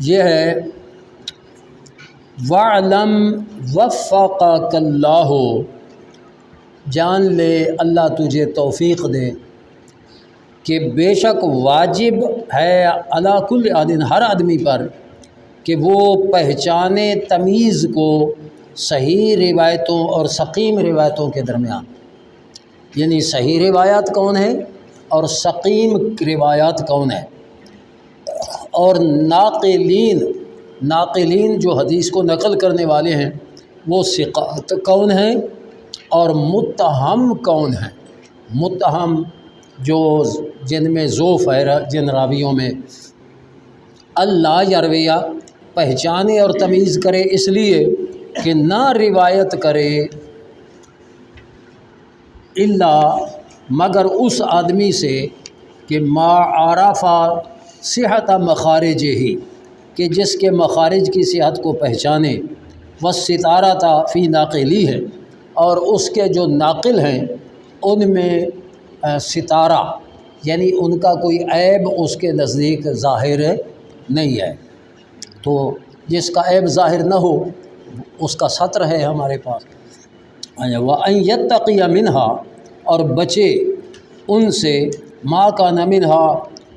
یہ ہے وَعْلَمْ وَفَّقَكَ اللَّهُ، جان لے اللہ تجھے توفیق دے کہ بے شک واجب ہے علی کل آدمی، ہر آدمی پر، کہ وہ پہچانے تمیز کو صحیح روایتوں اور سقیم روایتوں کے درمیان، یعنی صحیح روایات کون ہے اور سقیم روایات کون ہے، اور ناقلین جو حدیث کو نقل کرنے والے ہیں وہ ثقات کون ہیں، اور متہم کون ہیں۔ متہم جو جن میں ضعف ہے، جن راویوں میں، اللہ یرویہ پہچانے اور تمیز کرے اس لیے کہ نہ روایت کرے الا مگر اس آدمی سے کہ ما عرف صحت مخارج ہی، کہ جس کے مخارج کی صحت کو پہچانے، والستارہ تا فی ناقلی ہے، اور اس کے جو ناقل ہیں ان میں ستارہ، یعنی ان کا کوئی عیب اس کے نزدیک ظاہر نہیں ہے، تو جس کا عیب ظاہر نہ ہو اس کا ستر ہے ہمارے پاس۔ وَأَن يَتَّقِيَ مِنْهَا، اور بچے ان سے، ما كَانَ مِنْهَا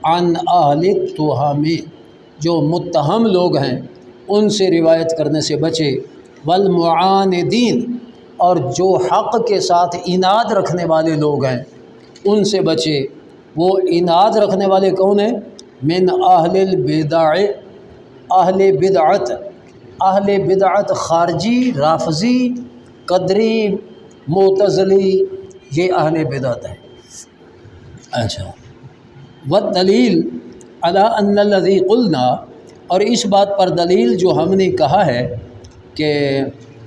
عن اہل التہم، جو متہم لوگ ہیں ان سے روایت کرنے سے بچے، والمعاندین، اور جو حق کے ساتھ عناد رکھنے والے لوگ ہیں ان سے بچے۔ وہ عناد رکھنے والے کون ہیں؟ من اہل البدع، اہل بدعت خارجی، رافضی، قدری، معتزلی، یہ اہل بدعت ہے۔ اچھا، والدلیل علی ان الذی قلنا، اور اس بات پر دلیل جو ہم نے کہا ہے کہ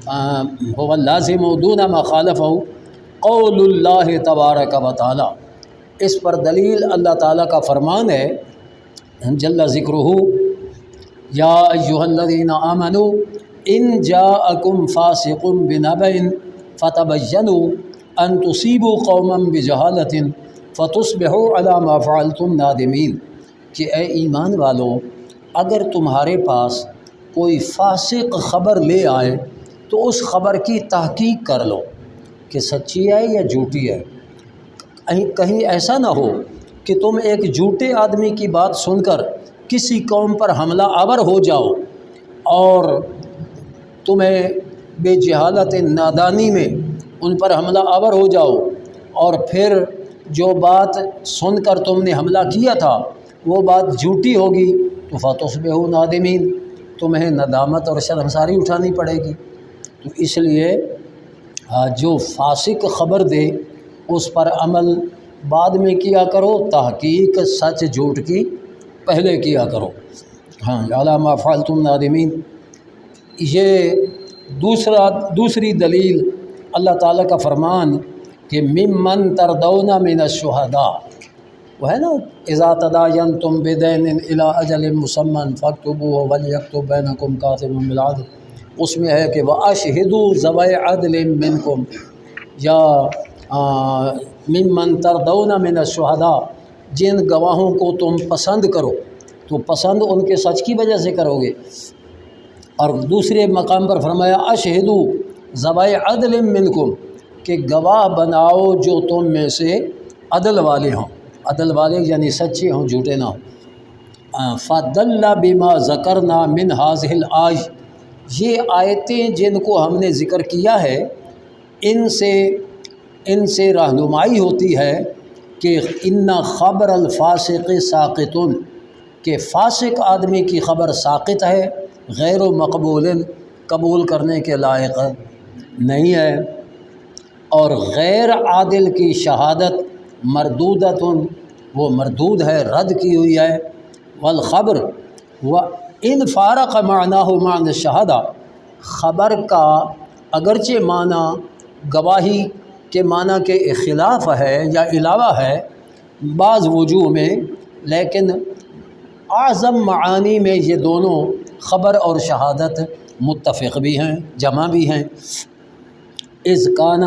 هو اللازم دون ما خالفہ قول اللہ تبارک و تعالی، اس پر دلیل اللہ تعالیٰ کا فرمان ہے جل ذکرہ، یا ایہا الذین آمنوا ان جاءکم فاسق بنبأ فتبینوا ان تصیبوا قوما بجہالۃ فتصبحوا علی ما فعلتم نادمین، کہ اے ایمان والو، اگر تمہارے پاس کوئی فاسق خبر لے آئے تو اس خبر کی تحقیق کر لو کہ سچی ہے یا جھوٹی ہے۔ کہیں ایسا نہ ہو کہ تم ایک جھوٹے آدمی کی بات سن کر کسی قوم پر حملہ آور ہو جاؤ اور تمہیں بے جہالت نادانی میں ان پر حملہ آور ہو جاؤ، اور پھر جو بات سن کر تم نے حملہ کیا تھا وہ بات جھوٹی ہوگی تو فتصبحوا نادمین، تمہیں ندامت اور شرمساری اٹھانی پڑے گی۔ تو اس لیے جو فاسق خبر دے اس پر عمل بعد میں کیا کرو، تحقیق سچ جھوٹ کی پہلے کیا کرو۔ ہاں، علی ما فعلتم نادمین۔ یہ دوسری دلیل اللہ تعالیٰ کا فرمان کہ ممن ترضون من الشہداء، وہ ہے نا، اذا تداینتم بدین الی اجل مسمى فاکتبوہ ولیکتب بینکم کاتب بالعدل، اس میں ہے کہ وَأَشْهِدُوا ذَوَيْ عَدْلٍ مِّنْكُمْ، یا ممن ترضون من الشہداء، جن گواہوں کو تم پسند کرو، تو پسند ان کے سچ کی وجہ سے کرو گے۔ اور دوسرے مقام پر فرمایا أَشْهِدُوا ذَوَيْ عَدْلٍ مِّنْكُمْ، کہ گواہ بناؤ جو تم میں سے عدل والے ہوں، عدل والے یعنی سچے ہوں، جھوٹے نہ ہوں۔ فَدَلَّ بِمَا ذَكَرْنَا مِنْ هَٰذِهِ الْآيَةِ، یہ آیتیں جن کو ہم نے ذکر کیا ہے ان سے رہنمائی ہوتی ہے کہ ان خبر الفاسق ساقط، کہ فاسق آدمی کی خبر ساقط ہے، غیر و مقبول، قبول کرنے کے لائق نہیں ہے، اور غیر عادل کی شہادت مردودۃ، وہ مردود ہے، رد کی ہوئی ہے۔ والخبر وَإِنْ فَارَقَ مَعْنَاهُ مَعْنَى الشَّهَادَةِ، خبر کا اگرچہ معنی گواہی کے معنی کے خلاف ہے یا علاوہ ہے بعض وجوہ میں، لیکن اعظم معانی میں یہ دونوں خبر اور شہادت متفق بھی ہیں، جمع بھی ہیں۔ اذ کان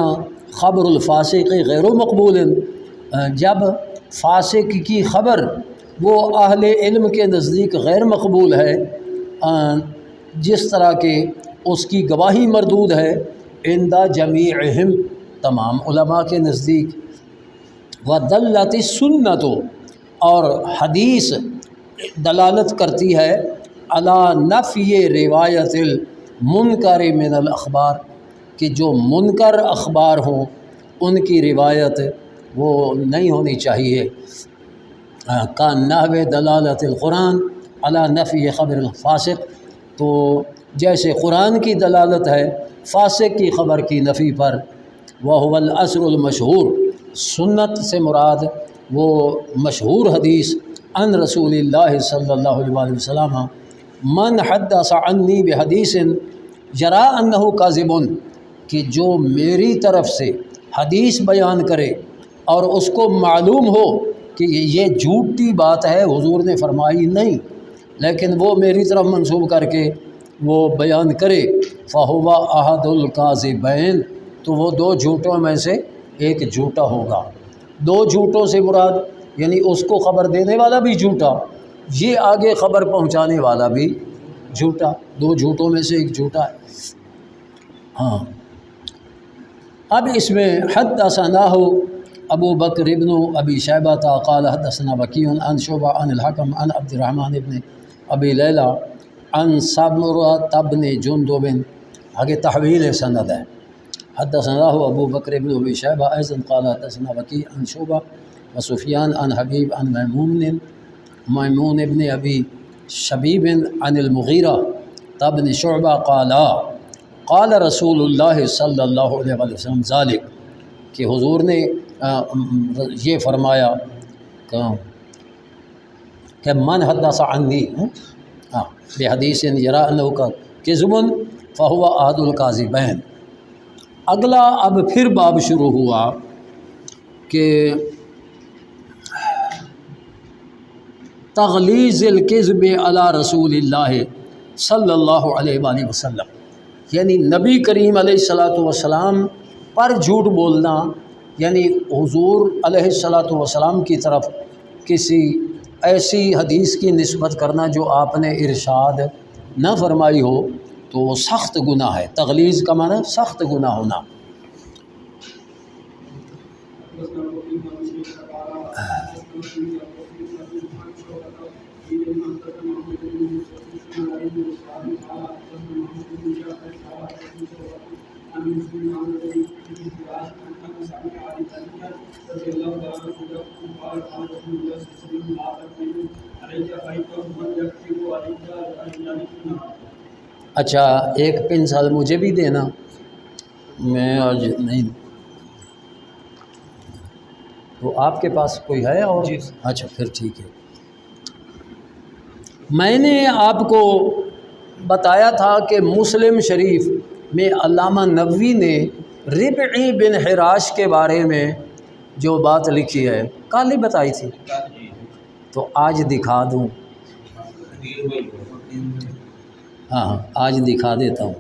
خبر الفاسق غیر مقبول، جب فاسق کی خبر وہ اہل علم کے نزدیک غیر مقبول ہے، جس طرح کہ اس کی گواہی مردود ہے عند جمیعہم تمام علماء کے نزدیک، ودلت السنت اور حدیث دلالت کرتی ہے علی نفی روایت المنکر من الاخبار کہ جو منکر اخبار ہوں ان کی روایت وہ نہیں ہونی چاہیے، کا نحو دلالت القرآن علی نفی خبر الفاسق، تو جیسے قرآن کی دلالت ہے فاسق کی خبر کی نفی پر، وہو الاثر المشہور، سنت سے مراد وہ مشہور حدیث عن رسول اللہ صلی اللہ علیہ وسلم من حدث عنی بحدیث یری انہ کاذب، کہ جو میری طرف سے حدیث بیان کرے اور اس کو معلوم ہو کہ یہ جھوٹی بات ہے، حضور نے فرمائی نہیں، لیکن وہ میری طرف منسوب کر کے وہ بیان کرے، فہو احد الکاذبین، تو وہ دو جھوٹوں میں سے ایک جھوٹا ہوگا۔ دو جھوٹوں سے مراد یعنی اس کو خبر دینے والا بھی جھوٹا، یہ آگے خبر پہنچانے والا بھی جھوٹا، دو جھوٹوں میں سے ایک جھوٹا ہے۔ ہاں، اب اس میں حدثناہ ابو بکر ابن ابی شیبہ قال حدثنا وکیع عن شعبہ عن الحکم عن عبد الرحمن ابن ابی لیلہ عن سمرۃ بن جندب، آگے تحویل سند ہے۔ حدثناہ ابو بکر ابن ابی شیبہ ایضا قال حدثنا وکیع عن شعبہ وسفیان عن حبیب عن میمون ابن ابی شبیب عن المغیرہ بن شعبہ قال رسول اللہ صلی اللہ علیہ وسلم ذالک، کہ حضور نے یہ فرمایا کہ من حدث عنی بحدیث یری انہ کذب فہو احد الکاذبین۔ اگلا اب پھر باب شروع ہوا کہ تغلیظ الکذب علی رسول اللہ صلی اللہ علیہ وآلہ وسلم، یعنی نبی کریم علیہ الصلاۃ والسلام پر جھوٹ بولنا، یعنی حضور علیہ الصلاۃ والسلام کی طرف کسی ایسی حدیث کی نسبت کرنا جو آپ نے ارشاد نہ فرمائی ہو، تو وہ سخت گناہ ہے۔ تغلیظ کا معنی سخت گناہ ہونا۔ اچھا، ایک پنسل مجھے بھی دینا، میں آج نہیں، تو آپ کے پاس کوئی ہے اور؟ اچھا پھر ٹھیک ہے۔ میں نے آپ کو بتایا تھا کہ مسلم شریف میں علامہ نووی نے ربعی بن حراش کے بارے میں جو بات لکھی ہے کل ہی بتائی تھی، تو آج دکھا دوں۔ ہاں آج دکھا دیتا ہوں۔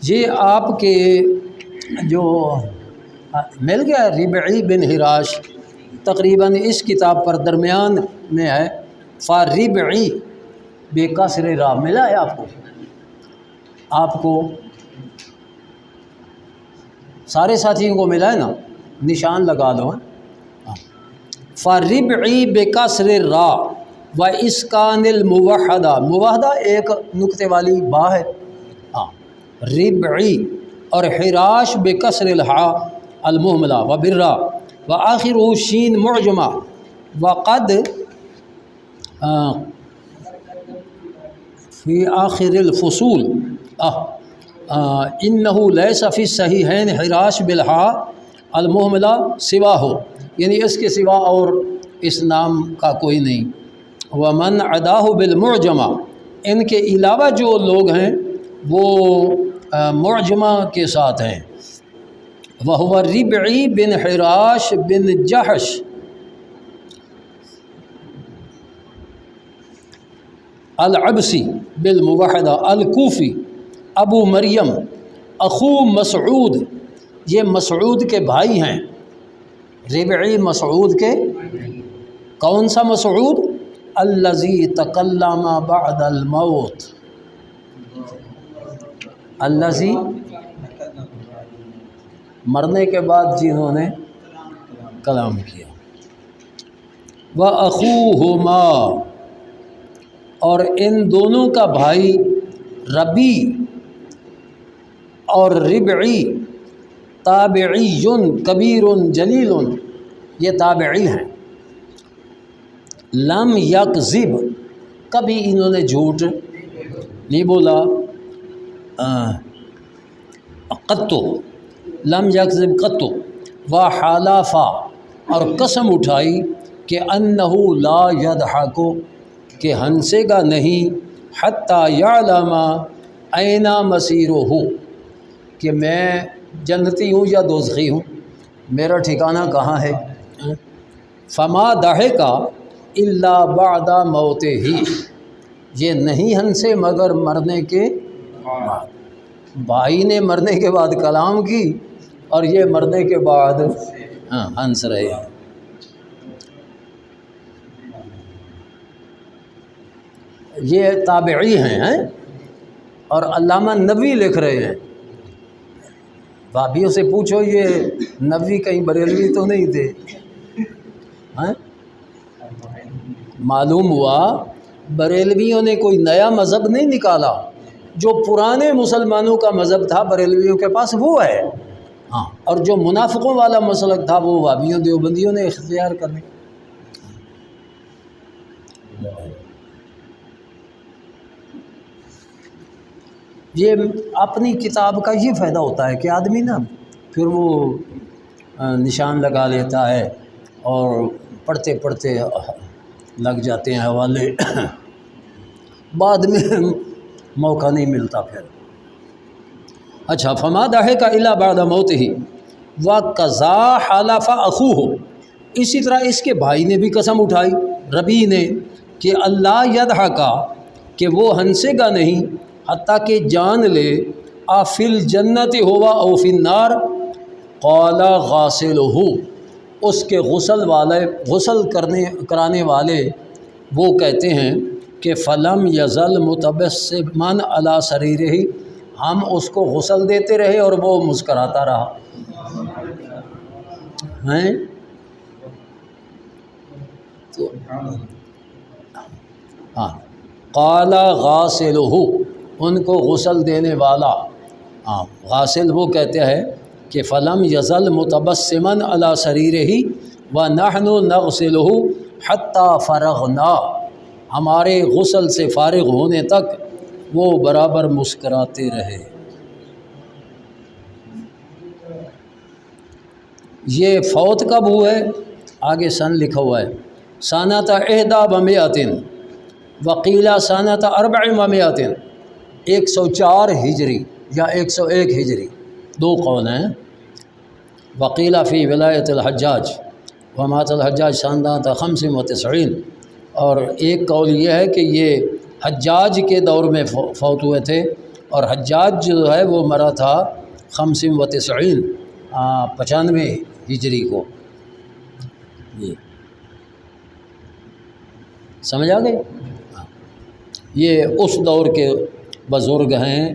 یہ آپ کے جو مل گیا ربعی بن حراش، تقریباً اس کتاب پر درمیان میں ہے، فاربعی بے کسر را، ملا ہے آپ کو؟ آپ کو سارے ساتھیوں کو ملا ہے نا؟ نشان لگا دو۔ فاربعی بے کسر را و اسکان الموحدہ، موحدہ ایک نقطے والی با ہے، ربعی، اور حراش بے کسر الحاء المہملہ و برا و آخر شین معجمہ وقد فی آخر الفصول انہ لیس فی الصحیحین حراش بالحاء المہملہ سوا ہو، یعنی اس کے سوا اور اس نام کا کوئی نہیں۔ ومن عداہ بالمعجمہ، ان کے علاوہ جو لوگ ہیں وہ معجمہ کے ساتھ ہیں۔ وہو ربعی بن حراش بن جحش العبسی بالموحدہ الکوفی ابو مریم اخو مسعود، یہ مسعود کے بھائی ہیں، ربعی مسعود کے کون سا مسعود؟ الذی تکلم بعد الموت، الذی مرنے کے بعد جنہوں نے کلام کیا۔ وَأَخُوهُمَا، اور ان دونوں کا بھائی ربی اور ربعی، تابعی کبیر جلیل، یہ تابعی ہیں۔ لم یکذب، کبھی انہوں نے جھوٹ نہیں بولا، قطو، لم یکذب قطو، وحلفا، اور قسم اٹھائی کہ انہ لا یضحک، کہ ہنسے گا نہیں، حتی یعلم این مصیرہ، کہ میں جنتی ہوں یا دوزخی ہوں، میرا ٹھکانہ کہاں ہے۔ فما ضحک الا بعد موتہ، یہ نہیں ہنسے مگر مرنے کے بعد۔ بھائی نے مرنے کے بعد کلام کی اور یہ مرنے کے بعد ہنس رہے ہیں۔ یہ تابعی ہیں اور علامہ نبوی لکھ رہے ہیں۔ بھابھیوں سے پوچھو یہ نبوی کہیں بریلوی تو نہیں تھے؟ معلوم ہوا بریلویوں نے کوئی نیا مذہب نہیں نکالا، جو پرانے مسلمانوں کا مذہب تھا بریلویوں کے پاس وہ ہے، ہاں، اور جو منافقوں والا مسلک تھا وہ وہابیوں دیوبندیوں نے اختیار کر لیا۔ یہ اپنی کتاب کا یہ فائدہ ہوتا ہے کہ آدمی نا پھر وہ نشان لگا لیتا ہے اور پڑھتے پڑھتے لگ جاتے ہیں حوالے، بعد میں موقع نہیں ملتا پھر۔ اچھا، فما ضحک الا بعد موتہ وقضا حلف اخوہ، اسی طرح اس کے بھائی نے بھی قسم اٹھائی ربی نے کہ اللہ یضحکا، کہ وہ ہنسے گا نہیں حتیٰ کہ جان لے فی الجنت ہوا او فی النار، قال غاسلہ، اس کے غسل کرانے والے وہ کہتے ہیں کہ فلم یزل متبسما علی سریرہ، ہم اس کو غسل دیتے رہے اور وہ مسکراتا رہا ہیں۔ تو ہاں، قال غاسلہ، ان کو غسل دینے والا، ہاں غاسل وہ کہتے ہیں کہ فلم یزل متبسما علی سریرہ ونحن نغسلہ حتی فرغنا، ہمارے غسل سے فارغ ہونے تک وہ برابر مسکراتے رہے۔ یہ فوت کب ہوا ہے؟ آگے سن لکھا ہوا ہے، سنۃ 21 وقیل سنۃ 400، 104 ہجری یا 101 ہجری، دو قول ہیں۔ وقیل فی ولایت الحجاج ومات الحجاج سنۃ 95، اور ایک قول یہ ہے کہ یہ حجاج کے دور میں فوت ہوئے تھے، اور حجاج جو ہے وہ مرا تھا 95 95 ہجری کو۔ جی سمجھ آ گئی؟ یہ اس دور کے بزرگ ہیں۔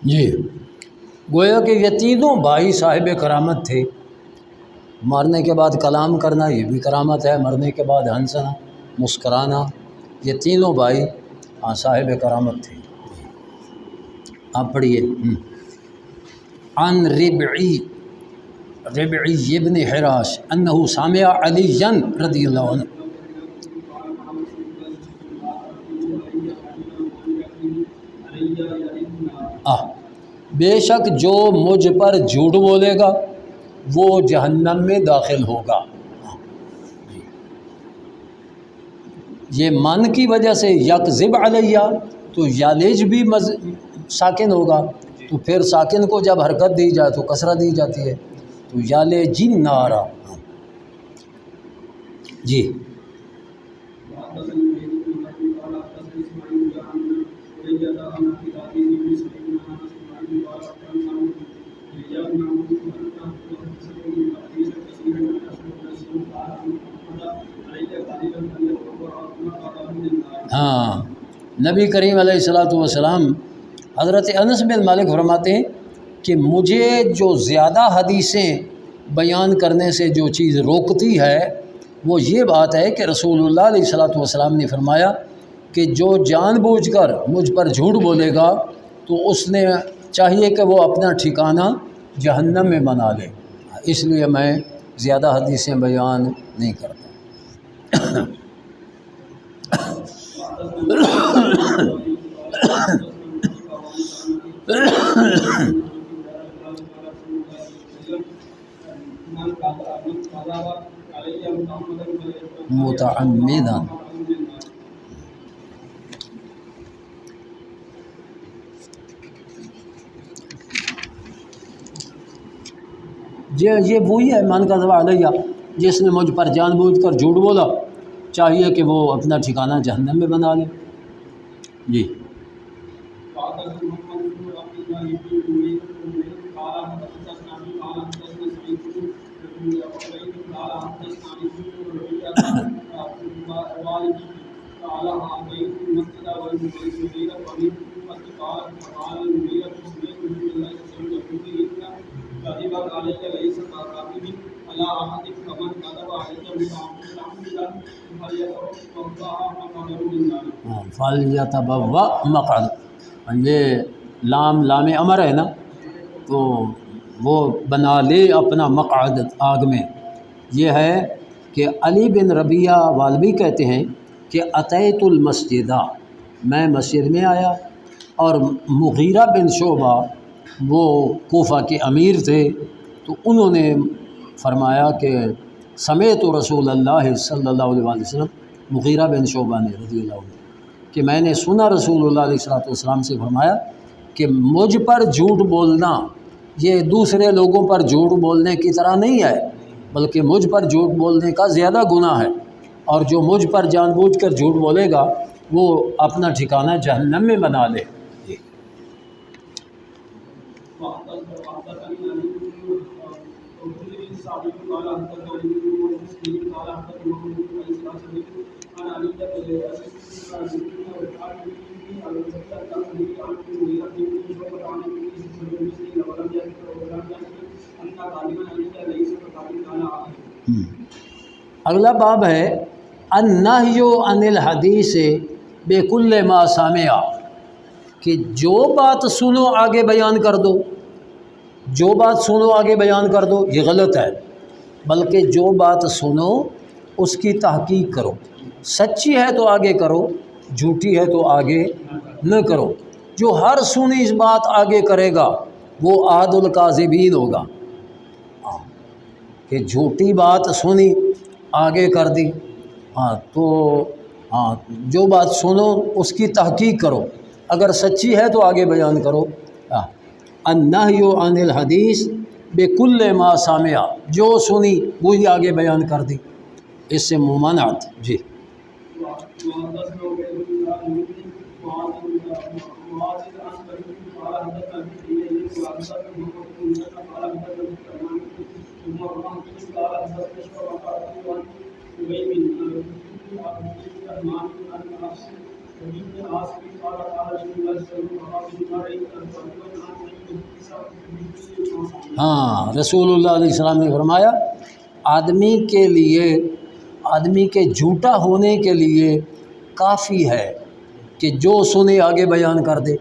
جی گویا کہ یہ تینوں بھائی صاحب کرامت تھے۔ مرنے کے بعد کلام کرنا یہ بھی کرامت ہے، مرنے کے بعد ہنسنا مسکرانا، یہ تینوں بھائی صاحب کرامت تھے۔ آپ پڑھیے۔ عن ربعی ابن حراش انہ سامع علی رضی اللہ عنہ. بے شک جو مجھ پر جھوٹ بولے گا وہ جہنم میں داخل ہوگا. یہ من کی وجہ سے یکذب علیہ تو یالج بھی ساکن ہوگا، تو پھر ساکن کو جب حرکت دی جائے تو کسرہ دی جاتی ہے، تو یالجن نارا. جی ہاں، نبی کریم علیہ الصلاۃ والسلام حضرت انس بن مالک فرماتے ہیں کہ مجھے جو زیادہ حدیثیں بیان کرنے سے جو چیز روکتی ہے وہ یہ بات ہے کہ رسول اللہ علیہ الصلاۃ والسلام نے فرمایا کہ جو جان بوجھ کر مجھ پر جھوٹ بولے گا تو اس نے چاہیے کہ وہ اپنا ٹھکانہ جہنم میں بنا لے، اس لیے میں زیادہ حدیثیں بیان نہیں کرتا. متعمداً. یہ وہی ہے من کذب علیہ، جس نے مجھ پر جان بوجھ کر جھوٹ بولا چاہیے کہ وہ اپنا ٹھکانہ جہنم میں بنا لے. جی فَلْيَتَبَوَّأْ مَقْعَدَهُ، یہ لام امر ہے نا، تو وہ بنا لے اپنا مقعد آگ میں. یہ ہے کہ علی بن ربیعہ والوی کہتے ہیں کہ اتیت المسجدہ، میں مسجد میں آیا، اور مغیرہ بن شعبہ وہ کوفہ کے امیر تھے، تو انہوں نے فرمایا کہ سمیت رسول اللہ صلی اللہ علیہ وسلم، مغیرہ بن شعبہ نے رضی اللہ عنہ، کہ میں نے سنا رسول اللہ علیہ والسلام سے فرمایا کہ مجھ پر جھوٹ بولنا یہ دوسرے لوگوں پر جھوٹ بولنے کی طرح نہیں ہے، بلکہ مجھ پر جھوٹ بولنے کا زیادہ گناہ ہے، اور جو مجھ پر جان بوجھ کر جھوٹ بولے گا وہ اپنا ٹھکانہ جہنم میں بنا لے. اگلا باب ہے النہی عن الحدیث بکل ما سمع، کہ جو بات سنو آگے بیان کر دو، جو بات سنو آگے بیان کر دو، یہ غلط ہے، بلکہ جو بات سنو اس کی تحقیق کرو، سچی ہے تو آگے کرو، جھوٹی ہے تو آگے نہ کرو. جو ہر سنی اس بات آگے کرے گا وہ احد الکاذبین ہوگا، کہ جھوٹی بات سنی آگے کر دی. تو جو بات سنو اس کی تحقیق کرو، اگر سچی ہے تو آگے بیان کرو. النہی عن الحدیث بکل ما سمع، جو سنی وہی آگے بیان کر دی، اس سے ممانعت. جی ہاں، رسول اللہ علیہ السلام نے فرمایا آدمی کے جھوٹا ہونے کے لیے کافی ہے کہ جو سنے آگے بیان کر دے.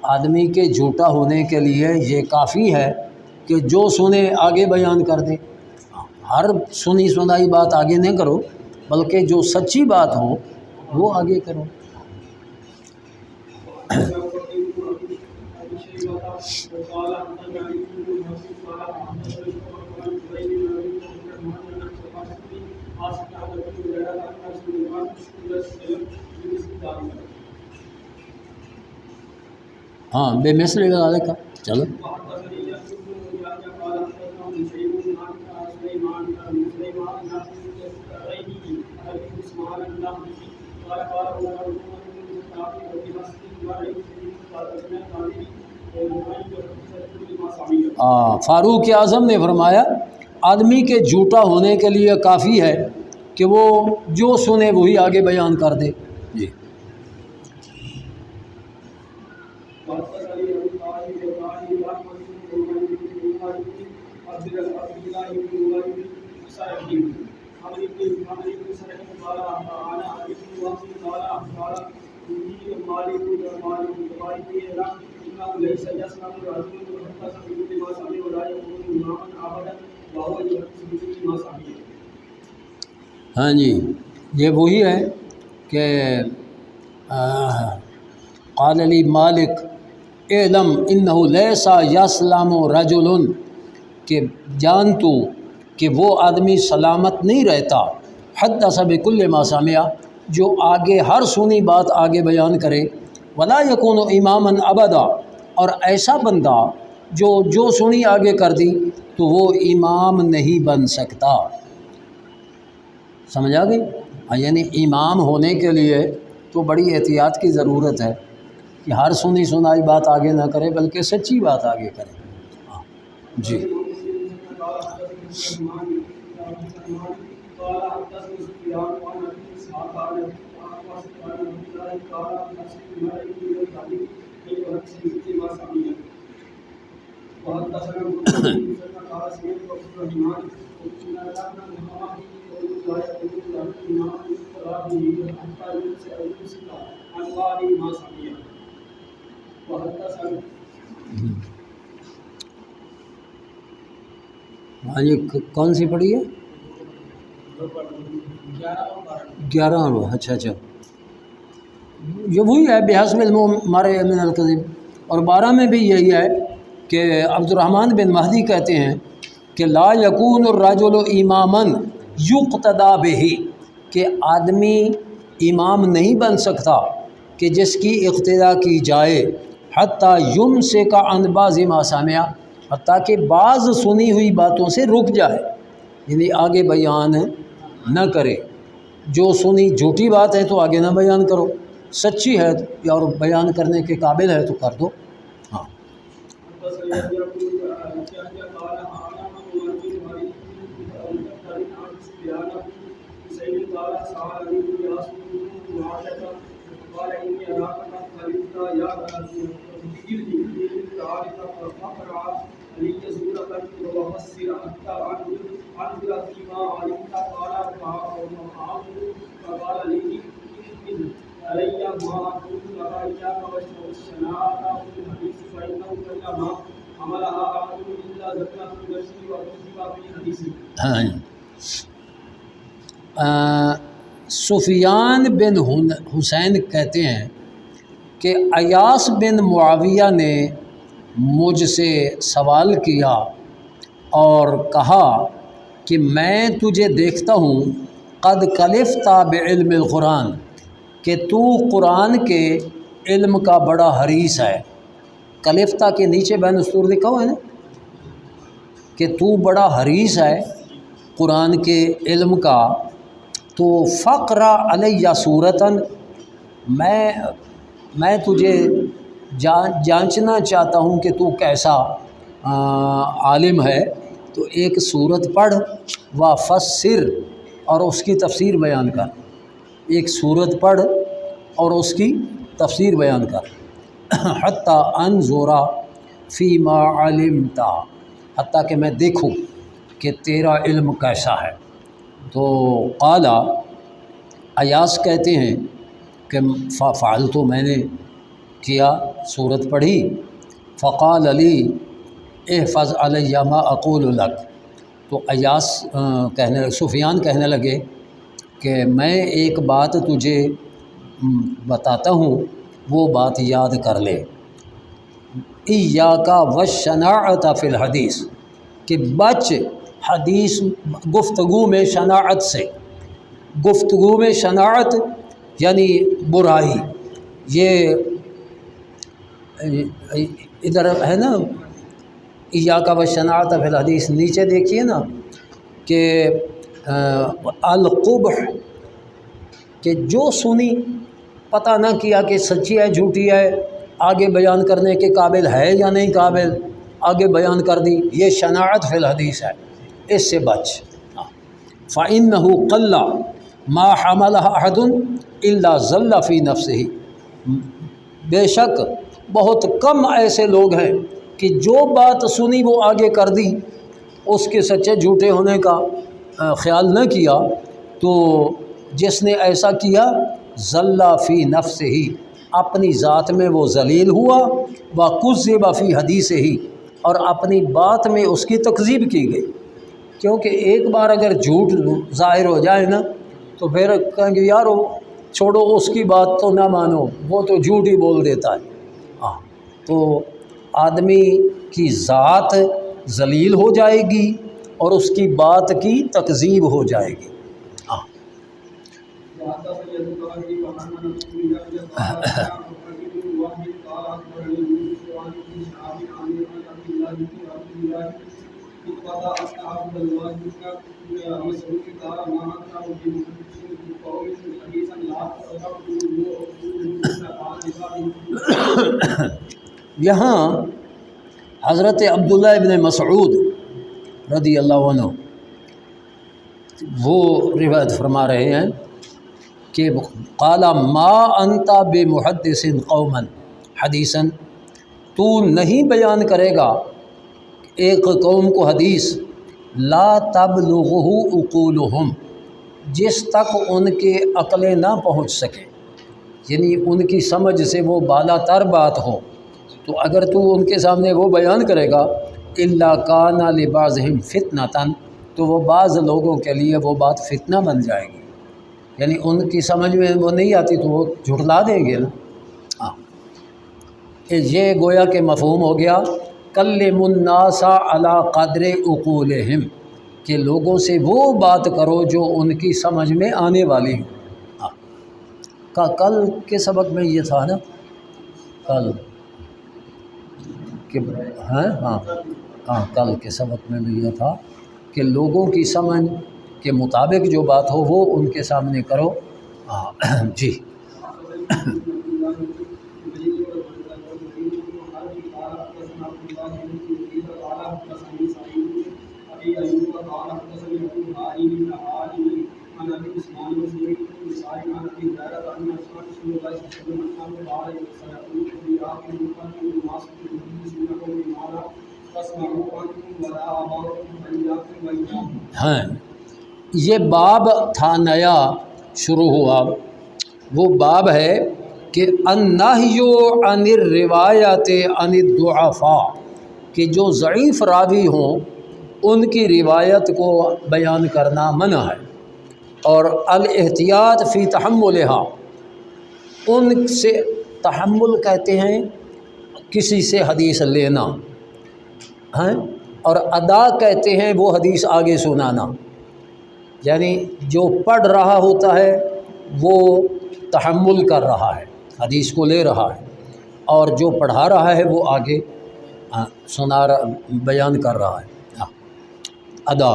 آدمی کے جھوٹا ہونے کے لیے یہ کافی ہے کہ جو سنے آگے بیان کر دے. ہر سنی سنائی بات آگے نہ کرو، بلکہ جو سچی بات ہو وہ آگے کرو. ہاں بے مثل ذالک کا چلو. فاروق اعظم نے فرمایا آدمی کے جھوٹا ہونے کے لیے کافی ہے کہ وہ جو سنے وہی آگے بیان کر دے. جی ہاں جی، یہ وہی ہے کہ قال علی مالک اعلم انہ لیسا یسلم رجل، کہ جان تو کہ وہ آدمی سلامت نہیں رہتا حدث بکل ما سمع، جو آگے ہر سنی بات آگے بیان کرے، ولا یکون اماما ابدا، اور ایسا بندہ جو سنی آگے کر دی تو وہ امام نہیں بن سکتا. سمجھ آ گئی؟ یعنی امام ہونے کے لیے تو بڑی احتیاط کی ضرورت ہے کہ ہر سنی سنائی بات آگے نہ کرے بلکہ سچی بات آگے کرے. جی ہاں جی، کون سی پڑھی ہے؟ 11. اچھا اچھا، یہ وہی ہے بحسب المرء من الکذب. اور 12 میں بھی یہی ہے کہ عبد الرحمن بن مہدی کہتے ہیں کہ لا یکون الرجل اماما یقتدی بہ، کہ آدمی امام نہیں بن سکتا کہ جس کی اقتداء کی جائے، حتیٰ یمسک عن بعض ما سمع، حتیٰ کہ بعض سنی ہوئی باتوں سے رک جائے، یعنی آگے بیان نہ کرے. جو سنی جھوٹی بات ہے تو آگے نہ بیان کرو، سچی ہے اور بیان کرنے کے قابل ہے تو کر دو. ہاں ہاں. سفیان بن حسین کہتے ہیں کہ ایاس بن معاویہ نے مجھ سے سوال کیا اور کہا کہ میں تجھے دیکھتا ہوں قد کلفت بعلم القرآن، کہ تو قرآن کے علم کا بڑا حریص ہے. کلفتہ کے نیچے بین السطور لکھا ہوا ہے نا کہ تو بڑا حریص ہے قرآن کے علم کا. تو فقرا علیہ صورتاً، میں تجھے جانچنا چاہتا ہوں کہ تو کیسا عالم ہے، تو ایک صورت پڑھ وفسر، اور اس کی تفسیر بیان کر. ایک صورت پڑھ اور اس کی تفسیر بیان کر. حتیٰ انظر فیما علمت، حتیٰ کہ میں دیکھوں کہ تیرا علم کیسا ہے. تو قالا، ایاس کہتے ہیں کہ فعل، تو میں نے کیا، صورت پڑھی، فقال علی احفظ علی ما اقول لک، تو ایاس سفیان کہنے لگے کہ میں ایک بات تجھے بتاتا ہوں، وہ بات یاد کر لے، ایاک والشناعۃ فی الحدیث، کہ بچ حدیث گفتگو میں شناعت سے، گفتگو میں شناعت یعنی برائی، یہ ادھر ہے نا ایاک والشناعۃ فی الحدیث، نیچے دیکھیے نا کہ القبح، کہ جو سنی پتہ نہ کیا کہ سچی ہے جھوٹی ہے، آگے بیان کرنے کے قابل ہے یا نہیں قابل، آگے بیان کر دی، یہ شناعت فی الحدیث ہے، اس سے بچ۔ فَإِنَّهُ قَلَّ مَا حَمَلَهَا أَحَدٌ إِلَّا ظَلَّ فِي نَفْسِهِ، بے شک بہت کم ایسے لوگ ہیں کہ جو بات سنی وہ آگے کر دی، اس کے سچے جھوٹے ہونے کا خیال نہ کیا، تو جس نے ایسا کیا ظَلَّ فِي نَفْسِهِ، اپنی ذات میں وہ ذلیل ہوا، وَكُذِّبَ فِي حَدِيثِهِ، اور اپنی بات میں اس کی تکذیب کی گئی، کیونکہ ایک بار اگر جھوٹ ظاہر ہو جائے نا تو پھر کہیں گے یار چھوڑو اس کی بات تو نہ مانو، وہ تو جھوٹ ہی بول دیتا ہے۔ ہاں، تو آدمی کی ذات ذلیل ہو جائے گی اور اس کی بات کی تکذیب ہو جائے گی۔ ہاں یہاں حضرت عبداللہ ابن مسعود رضی اللہ عنہ وہ روایت فرما رہے ہیں کہ قال ما انت بمحدث قوما حدیثا، تو نہیں بیان کرے گا ایک قوم کو حدیث، لا تبلغه عقولهم، جس تک ان کے عقلیں نہ پہنچ سکے، یعنی ان کی سمجھ سے وہ بالا تر بات ہو، تو اگر تو ان کے سامنے وہ بیان کرے گا الا کان لبعضهم فتنۃ، تو وہ بعض لوگوں کے لیے وہ بات فتنہ بن جائے گی، یعنی ان کی سمجھ میں وہ نہیں آتی تو وہ جھٹلا دیں گے نا۔ ہاں، یہ گویا کہ مفہوم ہو گیا کلم الناس علی قدر عقولہم، کہ لوگوں سے وہ بات کرو جو ان کی سمجھ میں آنے والی ہو۔ ہاں، کل کے سبق میں یہ تھا نا، کل کہ ہاں کل کے سبق میں بھی یہ تھا کہ لوگوں کی سمجھ کے مطابق جو بات ہو وہ ان کے سامنے کرو۔ جی ہاں، یہ باب تھا نیا شروع ہوا، وہ باب ہے کہ النہی عن الروایت عن الضعفاء، کہ جو ضعیف راوی ہوں ان کی روایت کو بیان کرنا منع ہے، اور الاحتیاط فی تحملها، ان سے تحمل کہتے ہیں کسی سے حدیث لینا، ہیں، اور ادا کہتے ہیں وہ حدیث آگے سنانا، یعنی جو پڑھ رہا ہوتا ہے وہ تحمل کر رہا ہے، حدیث کو لے رہا ہے، اور جو پڑھا رہا ہے وہ آگے بیان کر رہا ہے، ادا۔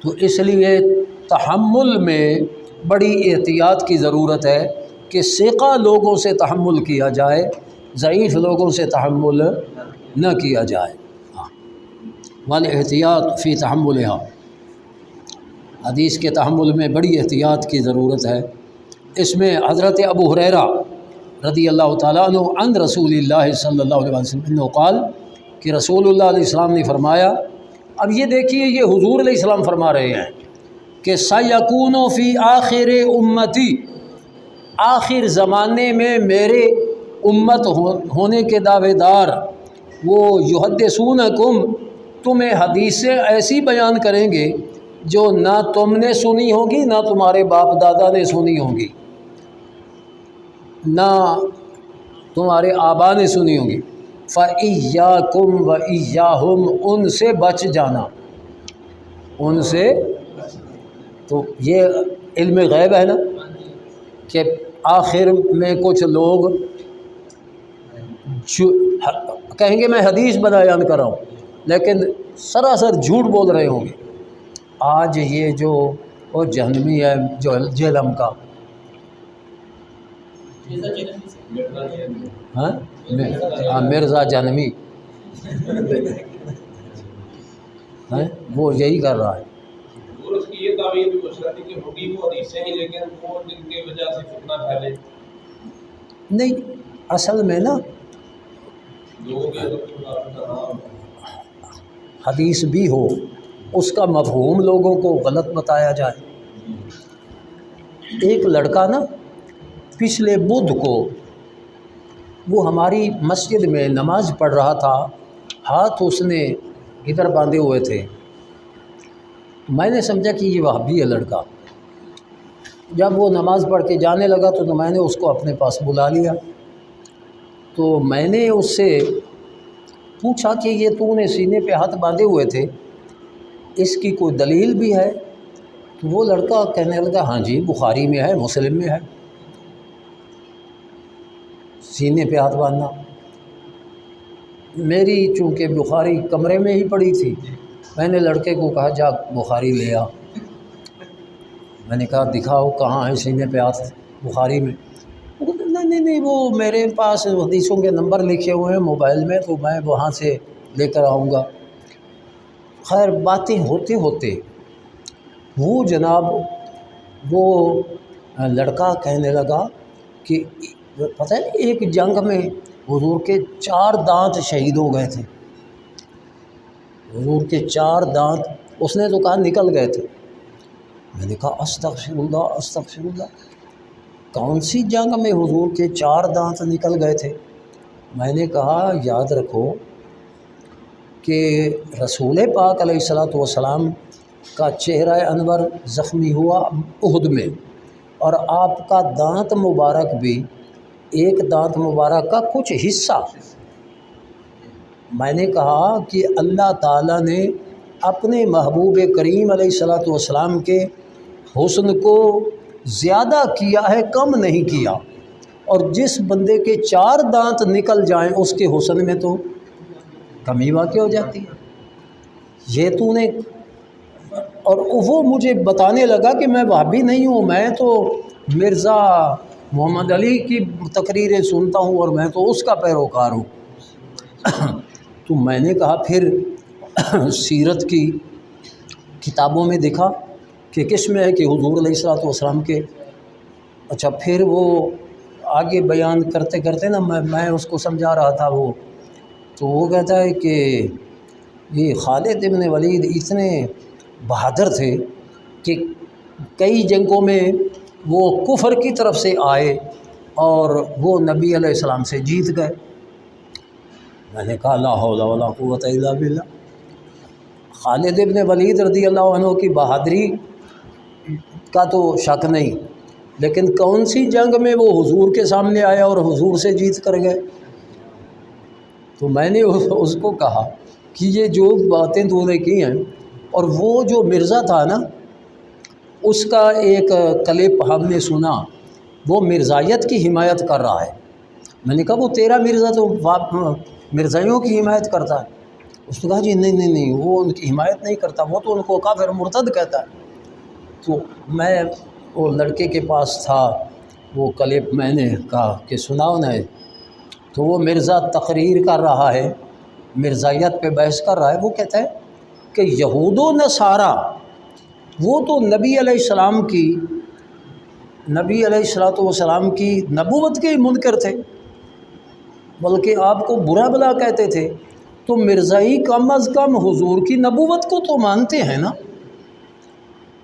تو اس لیے تحمل میں بڑی احتیاط کی ضرورت ہے کہ ثقہ لوگوں سے تحمل کیا جائے، ضعیف لوگوں سے تحمل نہ کیا جائے۔ والاحتیاط فی تحملها، حدیث کے تحمل میں بڑی احتیاط کی ضرورت ہے۔ اس میں حضرت ابو ہریرہ رضی اللہ تعالیٰ عنہ عن رسول اللہ صلی اللہ علیہ وسلم انہ قال، کہ رسول اللہ علیہ السلام نے فرمایا، اب یہ دیکھیے یہ حضور علیہ السلام فرما رہے ہیں کہ سیکون فی آخر امتی، آخر زمانے میں میرے امت ہونے کے دعوے دار وہ یحدثونکم تمہیں حدیثیں ایسی بیان کریں گے جو نہ تم نے سنی ہوگی نہ تمہارے باپ دادا نے سنی ہوگی نہ تمہارے آبا نے سنی ہوگی۔ فَإِيَّاكُمْ وَإِيَّاهُمْ ان سے بچ جانا، ان سے۔ تو یہ علم غیب ہے نا کہ آخر میں کچھ لوگ کہیں گے میں حدیث بیان کر رہا ہوں لیکن سراسر جھوٹ بول رہے ہوں گے۔ آج یہ جو وہ جہنمی ہے جو جہلم کا، ہاں مرزا جہنمی وہ یہی کر رہا ہے۔ اور اس کی یہ تعبیر بھی مشکل ہے کہ ہوگی وہ حدیثیں ہی لیکن وہ جن کی وجہ سے فتنہ پھیلے نہیں، اصل میں نا لوگوں کے حدیث بھی ہو اس کا مفہوم لوگوں کو غلط بتایا جائے۔ ایک لڑکا نا پچھلے بدھ کو وہ ہماری مسجد میں نماز پڑھ رہا تھا، ہاتھ اس نے ادھر باندھے ہوئے تھے، میں نے سمجھا کہ یہ وہابی ہے لڑکا۔ جب وہ نماز پڑھ کے جانے لگا تو میں نے اس کو اپنے پاس بلا لیا، تو میں نے اس سے پوچھا کہ یہ تو نے سینے پہ ہاتھ باندھے ہوئے تھے، اس کی کوئی دلیل بھی ہے؟ تو وہ لڑکا کہنے لگا ہاں جی بخاری میں ہے، مسلم میں ہے سینے پہ ہاتھ باندھنا۔ میری چونکہ بخاری کمرے میں ہی پڑی تھی، میں نے لڑکے کو کہا جا بخاری لے آ۔ میں نے کہا دکھاؤ کہاں ہے سینے پہ ہاتھ بخاری میں؟ وہ کہا نہیں وہ میرے پاس حدیثوں کے نمبر لکھے ہوئے ہیں موبائل میں، تو میں وہاں سے لے کر آؤں گا۔ خیر باتیں ہوتے ہوتے وہ جناب وہ لڑکا کہنے لگا کہ پتہ ہے ایک جنگ میں حضور کے 4 دانت شہید ہو گئے تھے، حضور کے 4 دانت اس نے تو کہا نکل گئے تھے۔ میں نے کہا استغفر اللہ استغفر اللہ، کون سی جنگ میں حضور کے 4 دانت نکل گئے تھے؟ میں نے کہا یاد رکھو کہ رسول پاک علیہ الصلوۃ والسلام کا چہرہ انور زخمی ہوا احد میں، اور آپ کا دانت مبارک بھی، ایک دانت مبارک کا کچھ حصہ، میں نے کہا کہ اللہ تعالیٰ نے اپنے محبوب کریم علیہ الصلوۃ والسلام کے حسن کو زیادہ کیا ہے، کم نہیں کیا، اور جس بندے کے 4 دانت نکل جائیں اس کے حسن میں تو کمی واقع ہو جاتی ہے۔ یہ تو نے، اور وہ مجھے بتانے لگا کہ میں وہابی نہیں ہوں، میں تو مرزا محمد علی کی تقریریں سنتا ہوں اور میں تو اس کا پیروکار ہوں۔ تو میں نے کہا پھر سیرت کی کتابوں میں دیکھا کہ کس میں ہے کہ حضور علیہ الصلوۃ والسلام کے، اچھا پھر وہ آگے بیان کرتے کرتے نا میں اس کو سمجھا رہا تھا، وہ تو وہ کہتا ہے کہ یہ خالد ابن ولید اتنے بہادر تھے کہ کئی جنگوں میں وہ کفر کی طرف سے آئے اور وہ نبی علیہ السلام سے جیت گئے۔ میں نے کہا لا حول ولا قوت الا باللہ۔ خالد ابن ولید رضی اللہ عنہ کی بہادری کا تو شک نہیں، لیکن کون سی جنگ میں وہ حضور کے سامنے آیا اور حضور سے جیت کر گئے؟ تو میں نے اس کو کہا کہ یہ جو باتیں تو نے کی ہیں، اور وہ جو مرزا تھا نا اس کا ایک کلپ ہم نے سنا، وہ مرزائیت کی حمایت کر رہا ہے۔ میں نے کہا وہ تیرا مرزا تو مرزائیوں کی حمایت کرتا ہے؟ اس نے کہا جی نہیں وہ ان کی حمایت نہیں کرتا، وہ تو ان کو کافر مرتد کہتا ہے۔ تو میں وہ لڑکے کے پاس تھا وہ کلپ، میں نے کہا کہ سناؤ نا، تو وہ مرزا تقریر کر رہا ہے، مرزائیت پہ بحث کر رہا ہے۔ وہ کہتا ہے کہ یہود و نصارہ وہ تو نبی علیہ السلام کی، نبی علیہ الصلوۃ والسلام کی نبوت کے منکر تھے، بلکہ آپ کو برا بلا کہتے تھے، تو مرزائی کم از کم حضور کی نبوت کو تو مانتے ہیں نا،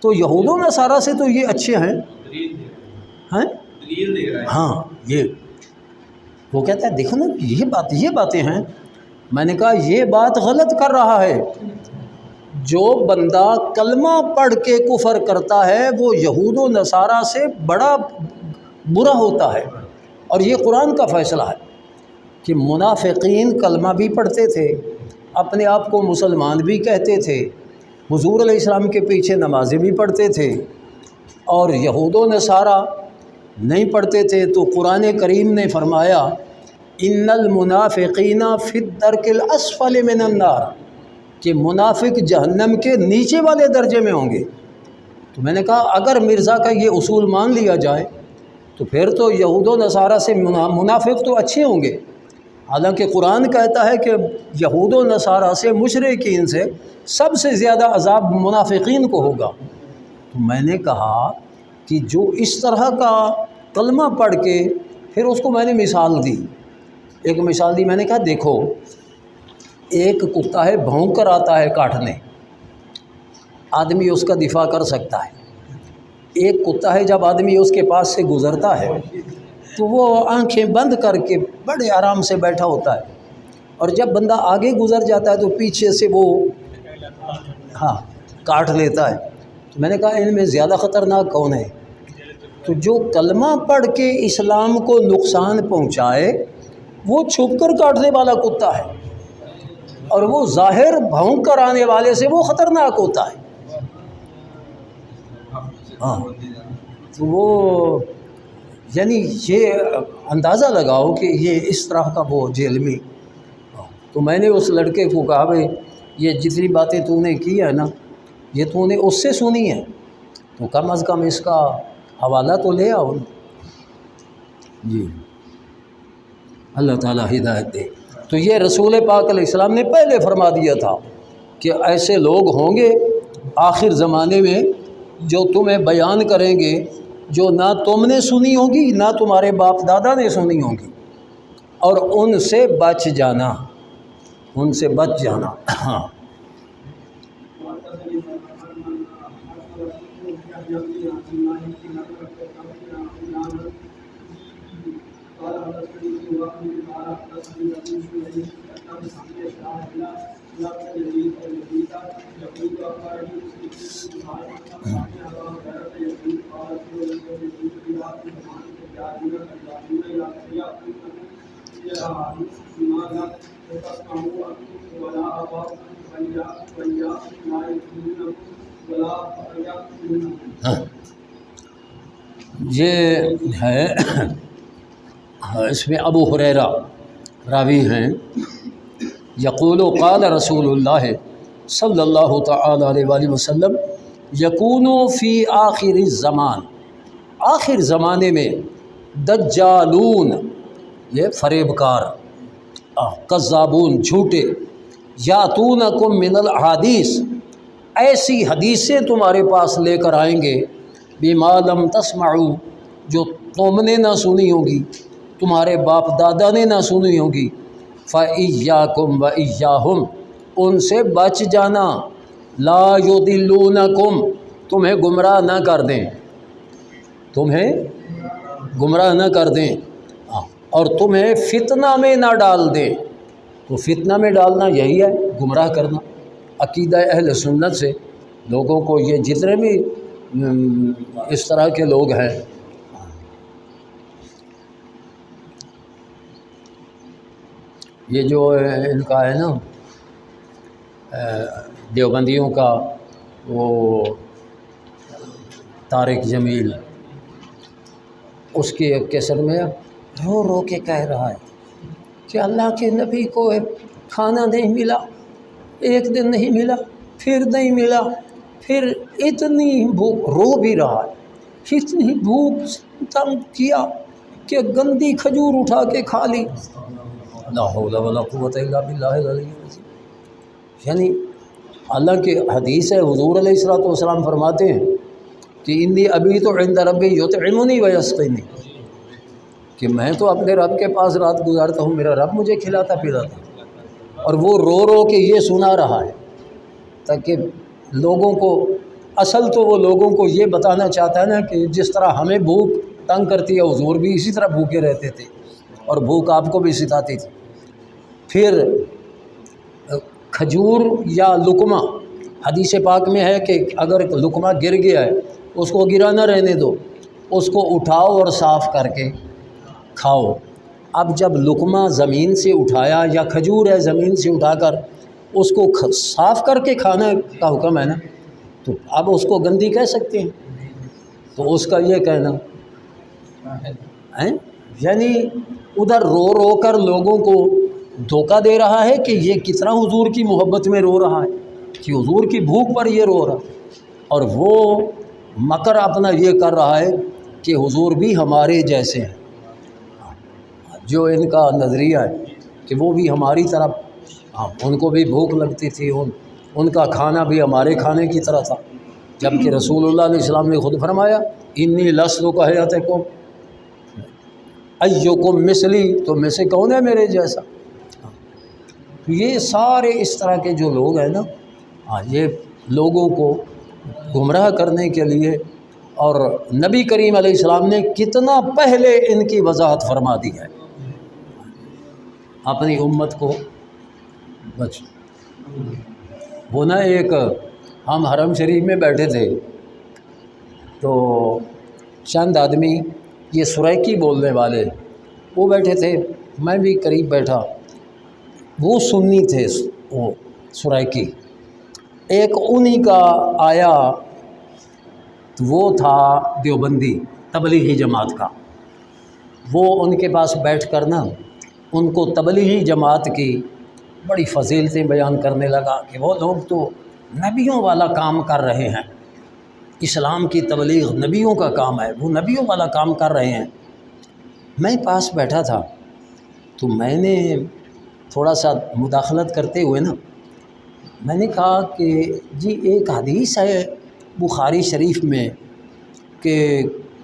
تو یہود و نصارہ سے تو یہ اچھے ہیں۔ ہاں یہ وہ کہتا ہے دیکھو نا یہ باتیں ہیں. میں نے کہا یہ بات غلط کر رہا ہے. جو بندہ کلمہ پڑھ کے کفر کرتا ہے وہ یہود و نصارہ سے بڑا برا ہوتا ہے. اور یہ قرآن کا فیصلہ ہے کہ منافقین کلمہ بھی پڑھتے تھے، اپنے آپ کو مسلمان بھی کہتے تھے، حضور علیہ السلام کے پیچھے نمازیں بھی پڑھتے تھے، اور یہود و نصارہ نہیں پڑھتے تھے. تو قرآن کریم نے فرمایا ان المنافقین فی الدرک الاسفل من النار، کہ منافق جہنم کے نیچے والے درجے میں ہوں گے. تو میں نے کہا اگر مرزا کا یہ اصول مان لیا جائے تو پھر تو یہود و نصارہ سے منافق تو اچھے ہوں گے، حالانکہ قرآن کہتا ہے کہ یہود و نصارہ سے مشرکین سے سب سے زیادہ عذاب منافقین کو ہوگا. تو میں نے کہا کہ جو اس طرح کا کلمہ پڑھ کے پھر اس کو میں نے مثال دی، ایک مثال دی. میں نے کہا دیکھو ایک کتا ہے بھونک کر آتا ہے کاٹنے، آدمی اس کا دفاع کر سکتا ہے. ایک کتا ہے جب آدمی اس کے پاس سے گزرتا ہے تو وہ آنکھیں بند کر کے بڑے آرام سے بیٹھا ہوتا ہے، اور جب بندہ آگے گزر جاتا ہے تو پیچھے سے وہ کاٹ لیتا ہے. تو میں نے کہا ان میں زیادہ خطرناک کون ہے؟ تو جو کلمہ پڑھ کے اسلام کو نقصان پہنچائے وہ چھپ کر کاٹنے والا کتا ہے، اور وہ ظاہر بھونک کر آنے والے سے وہ خطرناک ہوتا ہے. تو وہ یعنی یہ اندازہ لگاؤ کہ یہ اس طرح کا وہ جہلمی. تو میں نے اس لڑکے کو کہا بھائی یہ جتنی باتیں تو نے کی ہے نا یہ تو نے اس سے سنی ہے، تو کم از کم اس کا حوالہ تو لے آؤ. جی اللہ تعالیٰ ہدایت دے. تو یہ رسول پاک علیہ السلام نے پہلے فرما دیا تھا کہ ایسے لوگ ہوں گے آخر زمانے میں جو تمہیں بیان کریں گے جو نہ تم نے سنی ہوگی نہ تمہارے باپ دادا نے سنی ہوگی، اور ان سے بچ جانا، ان سے بچ جانا. ہاں یہ ہے اس میں ابو ہریرہ راوی ہیں. یقول قال رسول اللہ صلی اللہ تعالی علیہ وآلہ وسلم یکون فی آخر الزمان، آخر زمانے میں دجالون یہ فریب کار، کذابون جھوٹے، یاتونکم من الحدیث ایسی حدیثیں تمہارے پاس لے کر آئیں گے بما لم تسمعوا جو تم نے نہ سنی ہوگی، تمہارے باپ دادا نے نہ سنی ہوگی. فَإِيَّاكُمْ وَإِيَّاهُمْ ان سے بچ جانا. لا يُضِلُّونَكُمْ تمہیں گمراہ نہ کر دیں، تمہیں گمراہ نہ کر دیں، اور تمہیں فتنہ میں نہ ڈال دیں. تو فتنہ میں ڈالنا یہی ہے گمراہ کرنا. عقیدہ اہل سنت سے لوگوں کو یہ جتنے بھی اس طرح کے لوگ ہیں یہ جو ان کا ہے نا دیوبندیوں کا وہ طارق جمیل، اس کی ایک کیسٹ میں رو رو کے کہہ رہا ہے کہ اللہ کے نبی کو کھانا نہیں ملا، ایک دن نہیں ملا، پھر نہیں ملا، پھر اتنی بھوک، رو بھی رہا ہے، اتنی بھوک تنگ کیا کہ گندی کھجور اٹھا کے کھا لی. لا حول ولا قوت الا باللہ العلی العظیم. یعنی اللہ کی حدیث ہے، حضور علیہ الصلوۃ والسلام فرماتے ہیں کہ انی ابیت عند ربی یطعمنی ویسقینی، کہ میں تو اپنے رب کے پاس رات گزارتا ہوں، میرا رب مجھے کھلاتا پلاتا. اور وہ رو رو کے یہ سنا رہا ہے تاکہ لوگوں کو، اصل تو وہ لوگوں کو یہ بتانا چاہتا ہے نا کہ جس طرح ہمیں بھوک تنگ کرتی ہے حضور بھی اسی طرح بھوکے رہتے تھے. اور بھوک آپ کو بھی ستاتی تھی۔ پھر کھجور یا لقمہ، حدیث پاک میں ہے کہ اگر لقمہ گر گیا ہے اس کو گرا نہ رہنے دو، اس کو اٹھاؤ اور صاف کر کے کھاؤ۔ اب جب لقمہ زمین سے اٹھایا یا کھجور ہے زمین سے اٹھا کر اس کو صاف کر کے کھانا کا حکم ہے نا، تو اب اس کو گندی کہہ سکتے ہیں؟ تو اس کا یہ کہنا ہے یعنی ادھر رو رو کر لوگوں کو دھوکہ دے رہا ہے کہ یہ کتنا حضور کی محبت میں رو رہا ہے، کہ حضور کی بھوک پر یہ رو رہا، اور وہ مکر اپنا یہ کر رہا ہے کہ حضور بھی ہمارے جیسے ہیں۔ جو ان کا نظریہ ہے کہ وہ بھی ہماری طرح، ان کو بھی بھوک لگتی تھی، ان کا کھانا بھی ہمارے کھانے کی طرح تھا، جبکہ رسول اللہ علیہ السلام نے خود فرمایا انی لست کا حیاتکم ایکم مثلی، تو میں سے کون ہے میرے جیسا؟ یہ سارے اس طرح کے جو لوگ ہیں نا، یہ لوگوں کو گمراہ کرنے کے لیے، اور نبی کریم علیہ السلام نے کتنا پہلے ان کی وضاحت فرما دی ہے، اپنی امت کو بچ۔ وہ نا ایک ہم حرم شریف میں بیٹھے تھے تو چند آدمی یہ سرائکی بولنے والے وہ بیٹھے تھے، میں بھی قریب بیٹھا، وہ سنی تھے، وہ سرائکی، ایک انہی کا آیا، وہ تھا دیوبندی تبلیغی جماعت کا، وہ ان کے پاس بیٹھ کر نا ان کو تبلیغی جماعت کی بڑی فضیلتیں بیان کرنے لگا کہ وہ لوگ تو نبیوں والا کام کر رہے ہیں، اسلام کی تبلیغ نبیوں کا کام ہے، وہ نبیوں والا کام کر رہے ہیں۔ میں پاس بیٹھا تھا تو میں نے تھوڑا سا مداخلت کرتے ہوئے نا میں نے کہا کہ جی ایک حدیث ہے بخاری شریف میں کہ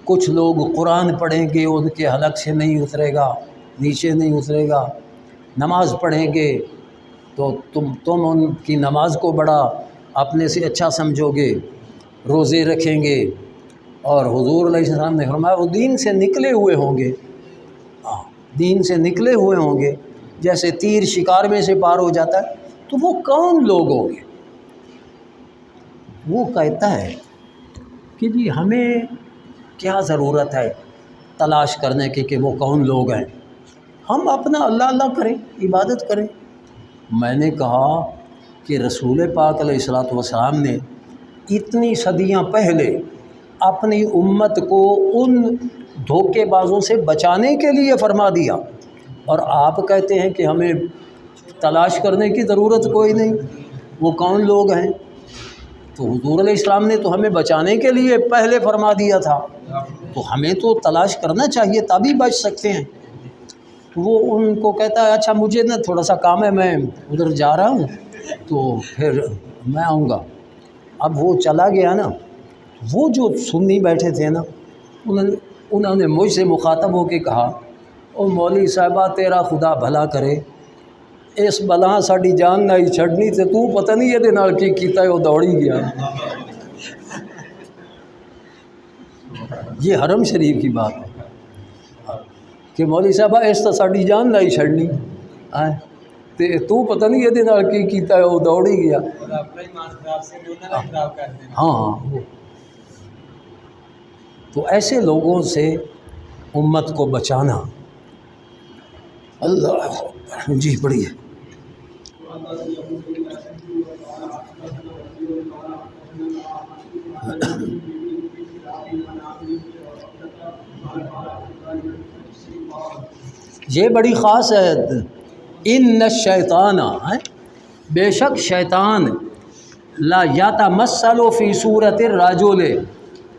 کچھ لوگ قرآن پڑھیں گے ان کے حلق سے نہیں اترے گا، نیچے نہیں اترے گا، نماز پڑھیں گے تو تم ان کی نماز کو بڑا اپنے سے اچھا سمجھو گے، روزے رکھیں گے، اور حضور علیہ السلام نے فرمایا وہ دین سے نکلے ہوئے ہوں گے، دین سے نکلے ہوئے ہوں گے، جیسے تیر شکار میں سے پار ہو جاتا ہے، تو وہ کون لوگ ہوں گے؟ وہ کہتا ہے کہ جی ہمیں کیا ضرورت ہے تلاش کرنے کی کہ وہ کون لوگ ہیں، ہم اپنا اللہ اللہ کریں، عبادت کریں۔ میں نے کہا کہ رسول پاک علیہ الصلوۃ والسلام نے اتنی صدیاں پہلے اپنی امت کو ان دھوکے بازوں سے بچانے کے لیے فرما دیا، اور آپ کہتے ہیں کہ ہمیں تلاش کرنے کی ضرورت کوئی نہیں، وہ کون لوگ ہیں؟ تو حضور علیہ السلام نے تو ہمیں بچانے کے لیے پہلے فرما دیا تھا، تو ہمیں تو تلاش کرنا چاہیے تبھی بچ سکتے ہیں۔ تو وہ ان کو کہتا ہے اچھا مجھے نا تھوڑا سا کام ہے، میں ادھر جا رہا ہوں تو پھر میں آؤں گا۔ اب وہ چلا گیا نا، وہ جو سنی بیٹھے تھے نا انہوں نے مجھ سے مخاطب ہو کے کہا او مولوی صاحبہ تیرا خدا بھلا کرے، اس بلا ساڈی جان نہیں چھڑنی تے تو پتہ نہیں یہ نال کی کیتا ہے، وہ دوڑی گیا۔ یہ حرم شریف کی بات ہے کہ مولوی صاحبہ اس تو ساڈی جان نہیں چھڑنی تے تو پتہ نہیں یہ نال کی کیتا ہے، وہ دوڑی گیا۔ ہاں تو ایسے لوگوں سے امت کو بچانا، اللہ جی پڑھیے۔ یہ بڑی خاص ہے، ان الشیطان، بے شک شیطان لا یتمثل فی صورت الرجل،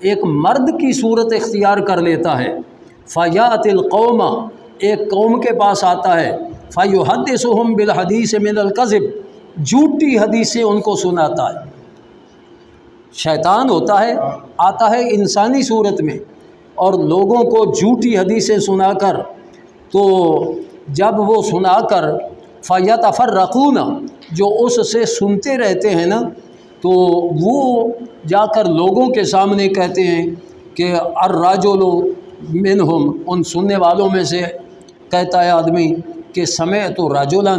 ایک مرد کی صورت اختیار کر لیتا ہے، فیات القوم، ایک قوم کے پاس آتا ہے، فیحدثہم بالحدیث من الکذب، جھوٹی حدیثیں ان کو سناتا ہے۔ شیطان ہوتا ہے، آتا ہے انسانی صورت میں اور لوگوں کو جھوٹی حدیثیں سنا کر، تو جب وہ سنا کر فیتفرقون، جو اس سے سنتے رہتے ہیں نا، تو وہ جا کر لوگوں کے سامنے کہتے ہیں کہ الرجل منہم، ان سننے والوں میں سے کہتا ہے آدمی کہ سمعت رجلا،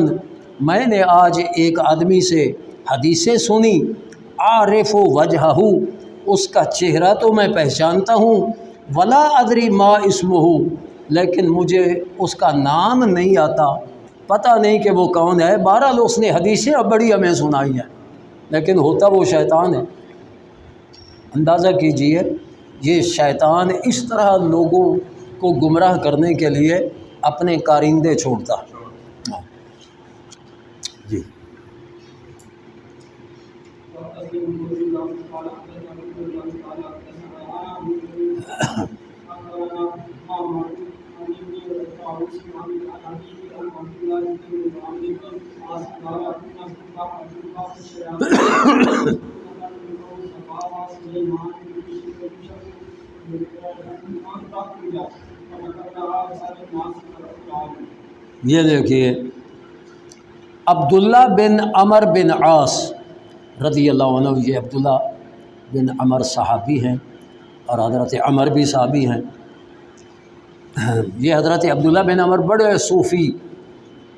میں نے آج ایک آدمی سے حدیثیں سنی، عارف وجہہ، اس کا چہرہ تو میں پہچانتا ہوں، ولا ادری ما اسمہ، لیکن مجھے اس کا نام نہیں آتا، پتہ نہیں کہ وہ کون ہے۔ بہرحال اس نے حدیثیں اب بڑی ہمیں سنائی ہیں، لیکن ہوتا وہ شیطان ہے۔ اندازہ کیجئے یہ شیطان اس طرح لوگوں کو گمراہ کرنے کے لیے اپنے کارندے چھوڑتا ہے۔ جی یہ دیکھیے عبداللہ بن عمر بن عاص رضی اللہ عنہ، یہ عبداللہ بن عمر صحابی ہیں اور حضرت عمر بھی صحابی ہیں۔ یہ حضرت عبداللہ بن عمر بڑے صوفی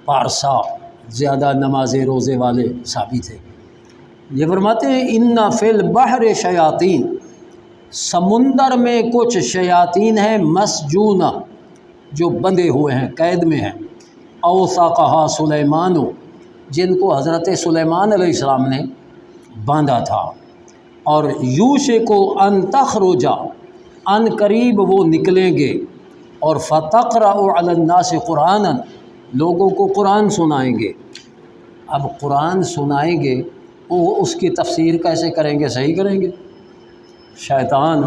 پارسا، زیادہ نماز روزے والے صحابی تھے۔ یہ فرماتے ہیں ان فی البحر شیاطین، سمندر میں کچھ شیاطین ہیں، مسجونہ، جو بندھے ہوئے ہیں، قید میں ہیں، اوثقہا سلیمان، جن کو حضرت سلیمان علیہ السلام نے باندھا تھا، اور یوشک ان تخرج، ان قریب وہ نکلیں گے، اور فتقرأ علی الناس قرآنا، لوگوں کو قرآن سنائیں گے۔ اب قرآن سنائیں گے، وہ اس کی تفسیر کیسے کریں گے؟ صحیح کریں گے؟ شیطان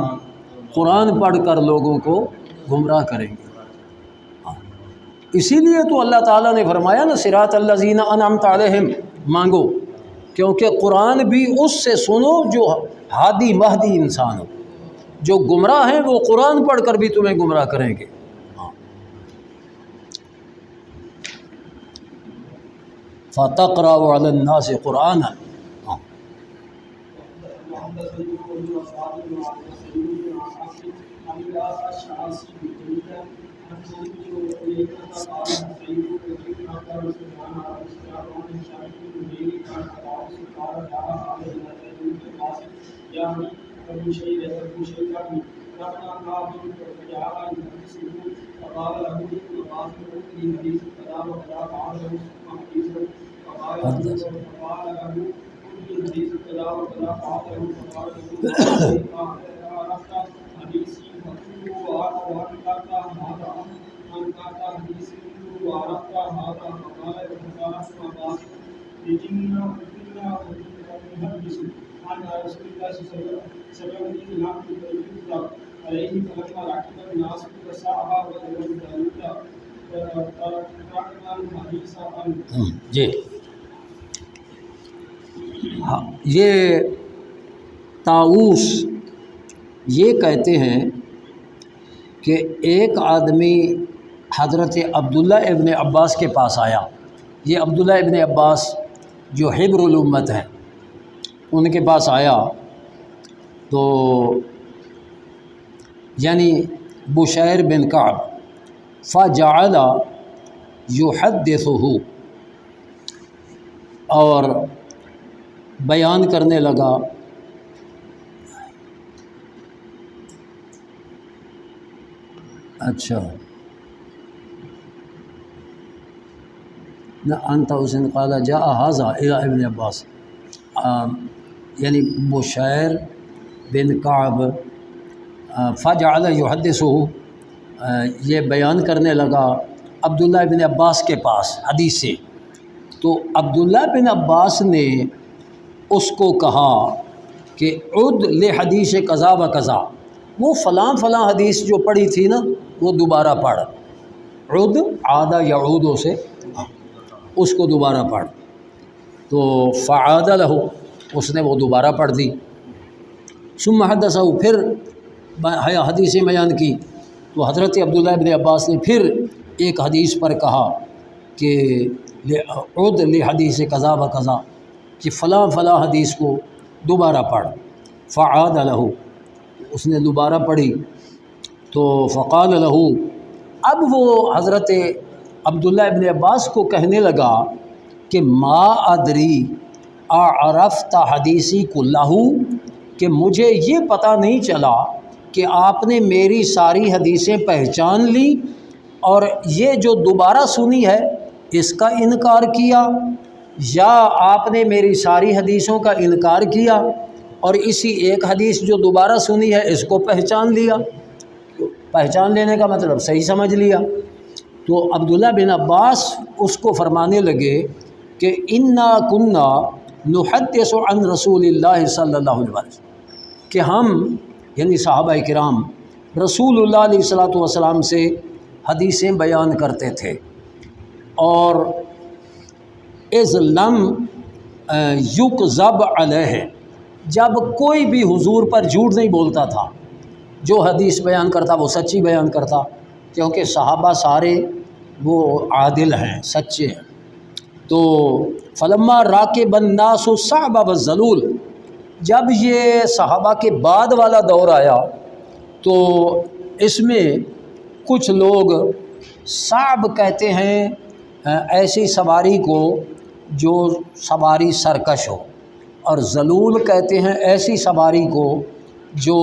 قرآن پڑھ کر لوگوں کو گمراہ کریں گے۔ اسی لیے تو اللہ تعالیٰ نے فرمایا نا صراط الذین انعمت علیہم مانگو، کیونکہ قرآن بھی اس سے سنو جو ہادی مہدی انسان ہو۔ جو گمراہ ہیں وہ قرآن پڑھ کر بھی تمہیں گمراہ کریں گے۔ فَتَقْرَأُ عَلَى النَّاسِ قُرْآنًا۔ جی ہاں، یہ طاؤس یہ کہتے ہیں کہ ایک آدمی حضرت عبداللہ ابن عباس کے پاس آیا۔ یہ عبداللہ ابن عباس جو حبر الامت ہیں، ان کے پاس آیا تو یعنی بشیر بن کعب، فجعل یحدثہ، اور بیان کرنے لگا اچھا نہ انت حسین قال جاء ھذا الی ابن عباس، یعنی بشیر بن کعب فجعل یحدثہ، یہ بیان کرنے لگا عبداللہ بن عباس کے پاس حدیث سے۔ تو عبداللہ بن عباس نے اس کو کہا کہ عد لحدیث قضا و قضا، وہ فلاں فلاں حدیث جو پڑھی تھی نا وہ دوبارہ پڑھ، عد عادہ یعودوں سے، اس کو دوبارہ پڑھ۔ تو فعاد لہ، اس نے وہ دوبارہ پڑھ دی۔ ثم حدثہ، پھر حدیثیں بیان کی۔ تو حضرت عبداللہ ابن عباس نے پھر ایک حدیث پر کہا کہ عد لحدیث قضا و قضا، کہ فلاں فلاں حدیث کو دوبارہ پڑھ۔ فعاد لہ، اس نے دوبارہ پڑھی۔ تو فقال لہ، اب وہ حضرت عبداللہ ابن عباس کو کہنے لگا کہ ما ادری اعرفت حدیثی کلہ، کہ مجھے یہ پتہ نہیں چلا کہ آپ نے میری ساری حدیثیں پہچان لی اور یہ جو دوبارہ سنی ہے اس کا انکار کیا، یا آپ نے میری ساری حدیثوں کا انکار کیا اور اسی ایک حدیث جو دوبارہ سنی ہے اس کو پہچان لیا۔ پہچان لینے کا مطلب صحیح سمجھ لیا۔ تو عبداللہ بن عباس اس کو فرمانے لگے کہ انا کنا نحدث عن رسول اللہ صلی اللہ علیہ وسلم، کہ ہم یعنی صحابہ کرام رسول اللہ علیہ الصلوۃ والسلام سے حدیثیں بیان کرتے تھے، اور اذ لم یکذب علیہ، جب کوئی بھی حضور پر جھوٹ نہیں بولتا تھا، جو حدیث بیان کرتا وہ سچی بیان کرتا، کیونکہ صحابہ سارے وہ عادل ہیں، سچے ہیں۔ تو فلما راکب الناس الصعب والذلول، جب یہ صحابہ کے بعد والا دور آیا تو اس میں کچھ لوگ صعب کہتے ہیں ایسی سواری کو جو سواری سرکش ہو، اور ذلول کہتے ہیں ایسی سواری کو جو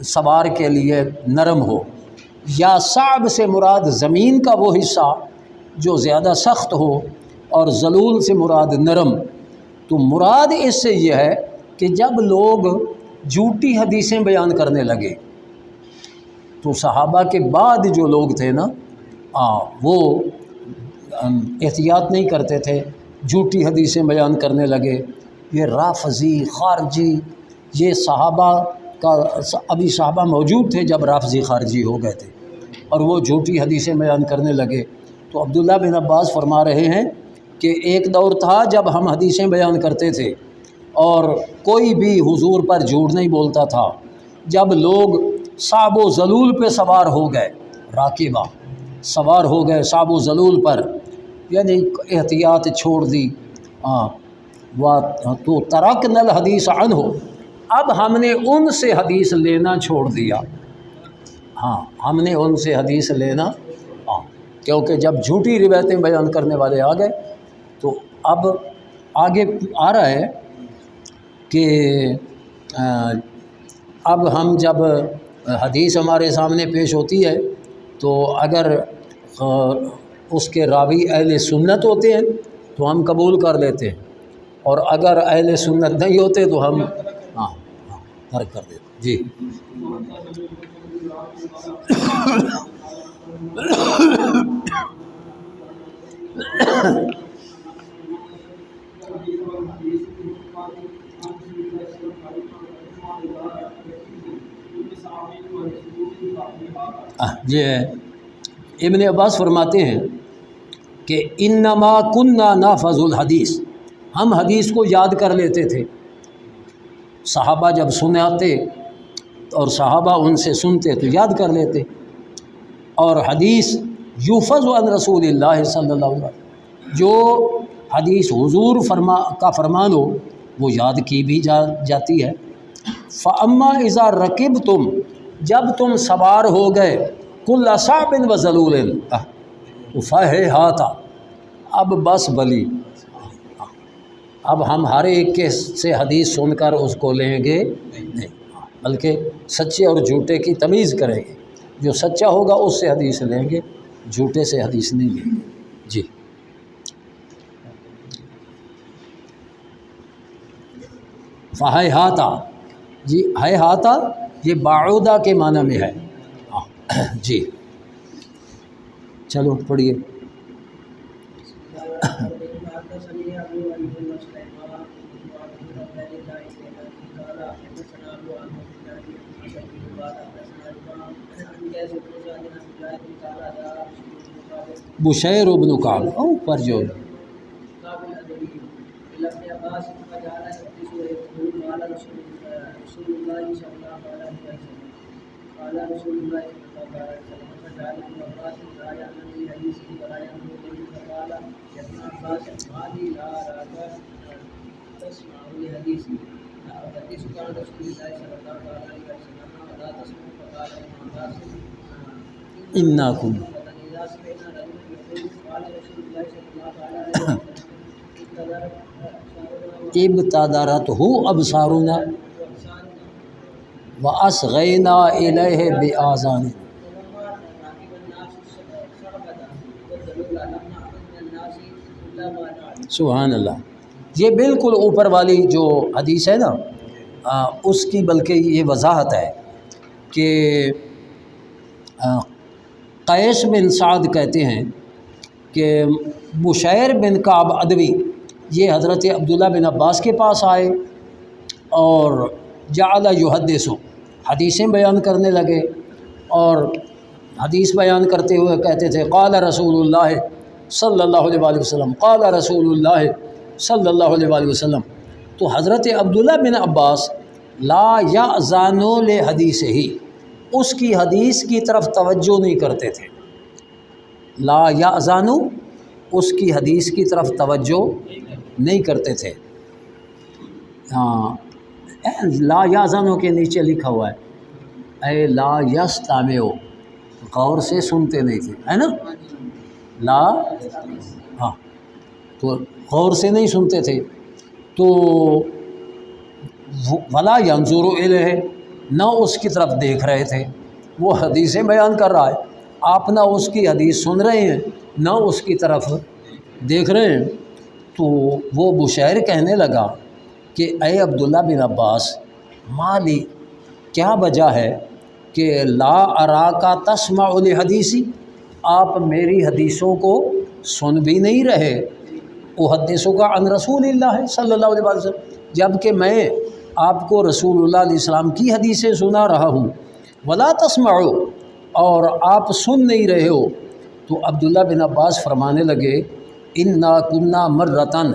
سوار کے لیے نرم ہو، یا صعب سے مراد زمین کا وہ حصہ جو زیادہ سخت ہو، اور ذلول سے مراد نرم۔ تو مراد اس سے یہ ہے کہ جب لوگ جھوٹی حدیثیں بیان کرنے لگے تو صحابہ کے بعد جو لوگ تھے نا وہ احتیاط نہیں کرتے تھے، جھوٹی حدیثیں بیان کرنے لگے۔ یہ رافضی، خارجی، یہ صحابہ کا ابھی صحابہ موجود تھے جب رافضی خارجی ہو گئے تھے اور وہ جھوٹی حدیثیں بیان کرنے لگے۔ تو عبداللہ بن عباس فرما رہے ہیں کہ ایک دور تھا جب ہم حدیثیں بیان کرتے تھے اور کوئی بھی حضور پر جھوٹ نہیں بولتا تھا، جب لوگ صعب و ذلول پہ سوار ہو گئے، راکبہ سوار ہو گئے صعب و ذلول پر، یعنی احتیاط چھوڑ دی، تو ترکنا الحدیث عنہ، اب ہم نے ان سے حدیث لینا چھوڑ دیا۔ ہم نے ان سے حدیث لینا، کیونکہ جب جھوٹی روایتیں بیان کرنے والے آ گئے تو اب آگے آ رہا ہے کہ اب ہم جب حدیث ہمارے سامنے پیش ہوتی ہے تو اگر اس کے راوی اہل سنت ہوتے ہیں تو ہم قبول کر لیتے ہیں، اور اگر اہل سنت نہیں ہوتے تو ہم ترک کر دیتے۔ جی یہ ابن عباس فرماتے ہیں کہ انما کننا نحفظ الحدیث، ہم حدیث کو یاد کر لیتے تھے، صحابہ جب سناتے اور صحابہ ان سے سنتے تو یاد کر لیتے، اور حدیث یحفظ عن رسول اللہ صلی اللہ علیہ وسلم، جو حدیث حضور کا فرمان ہو وہ یاد کی بھی جاتی ہے۔ فَأَمَّا إِذَا رَكِبْتُمْ، جب تم سوار ہو گئے، كُلَّ صَعْبٍ وَذَلُولٍ، فَهَيْهَاتَ، اب بس بلی، اب ہم ہر ایک کے سے حدیث سن کر اس کو لیں گے نہیں، بلکہ سچے اور جھوٹے کی تمیز کریں گے، جو سچا ہوگا اس سے حدیث لیں گے، جھوٹے سے حدیث نہیں لیں گے۔ جی فَهَيْهَاتَ، جی هَيْهَاتَ یہ باعودہ کے معنی میں ہے۔ جی چلو پڑھیے۔ بشیر بن کعب پر جو انکم ابتدرتہ ابصارنا واصغینا الیہ بآذان. سبحان اللہ. یہ بالکل اوپر والی جو حدیث ہے نا اس کی بلکہ یہ وضاحت ہے کہ قیس بن سعد کہتے ہیں کہ بشیر بن کعب ادوی یہ حضرت عبداللہ بن عباس کے پاس آئے اور جعل یحدث حدیثیں بیان کرنے لگے، اور حدیث بیان کرتے ہوئے کہتے تھے قال رسول اللہ صلی اللہ علیہ وآلہ وسلم، قال رسول اللہ صلی اللہ علیہ وآلہ وسلم. تو حضرت عبداللہ بن عباس لا یأذن لحدیث ہی، اس کی حدیث کی طرف توجہ نہیں کرتے تھے. لا یأذن، اس کی حدیث کی طرف توجہ نہیں کرتے تھے. ہاں، لا یأذن کے نیچے لکھا ہوا ہے اے لا یستمع، غور سے سنتے نہیں تھے، ہے نا. لا، ہاں، تو غور سے نہیں سنتے تھے. تو ولا ینظر الیہ، نہ اس کی طرف دیکھ رہے تھے. وہ حدیثیں بیان کر رہا ہے، آپ نہ اس کی حدیث سن رہے ہیں نہ اس کی طرف دیکھ رہے ہیں. تو وہ بشیر کہنے لگا کہ اے عبداللہ بن عباس، مالی، کیا وجہ ہے کہ لا اراکا تسمع لحدیثی، آپ میری حدیثوں کو سن بھی نہیں رہے. احدثک عن رسول اللہ صلی اللہ علیہ وسلم، جب کہ میں آپ کو رسول اللہ علیہ السلام کی حدیثیں سنا رہا ہوں. ولا تسمعوا، اور آپ سن نہیں رہے ہو. تو عبداللہ بن عباس فرمانے لگے انا کنا مرتن،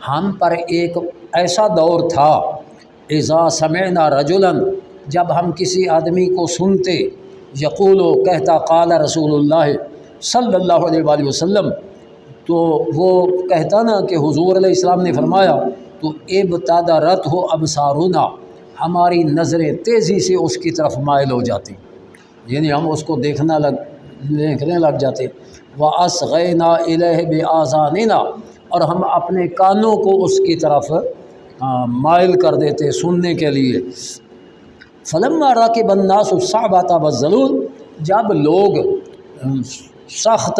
ہم پر ایک ایسا دور تھا اذا سمعنا رجلا، جب ہم کسی آدمی کو سنتے یقول، کہتا قال رسول اللہ صلی اللہ علیہ وآلہ وسلم، تو وہ کہتا نا کہ حضور علیہ السلام نے فرمایا، تو ابتدرتہ ابصارنا، ہماری نظریں تیزی سے اس کی طرف مائل ہو جاتی، یعنی ہم اس کو دیکھنے لگ جاتے. وَأَصْغَيْنَا إِلَيْهِ بِآذَانِنَا، اور ہم اپنے کانوں کو اس کی طرف مائل کر دیتے سننے کے لیے. فَلَمَّا رَكِبَ النَّاسُ الصَّعْبَةَ وَالذَّلُولَ، جب لوگ سخت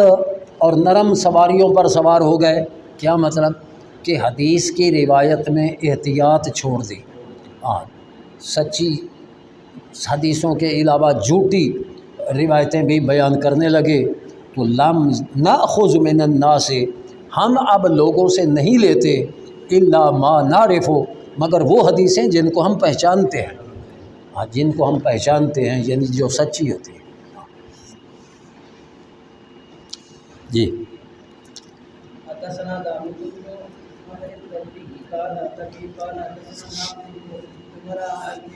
اور نرم سواریوں پر سوار ہو گئے، کیا مطلب کہ حدیث کی روایت میں احتیاط چھوڑ دی. سچی حدیثوں کے علاوہ جھوٹی روایتیں بھی بیان کرنے لگے. تو لم ناخذ من الناس، ہم اب لوگوں سے نہیں لیتے الا ما نعرف، مگر وہ حدیثیں جن کو ہم پہچانتے ہیں. جن کو ہم پہچانتے ہیں، یعنی جو سچی ہوتی ہے. جی. حدثنا داؤد بن محمد الضبي قال حدثنا عمر بن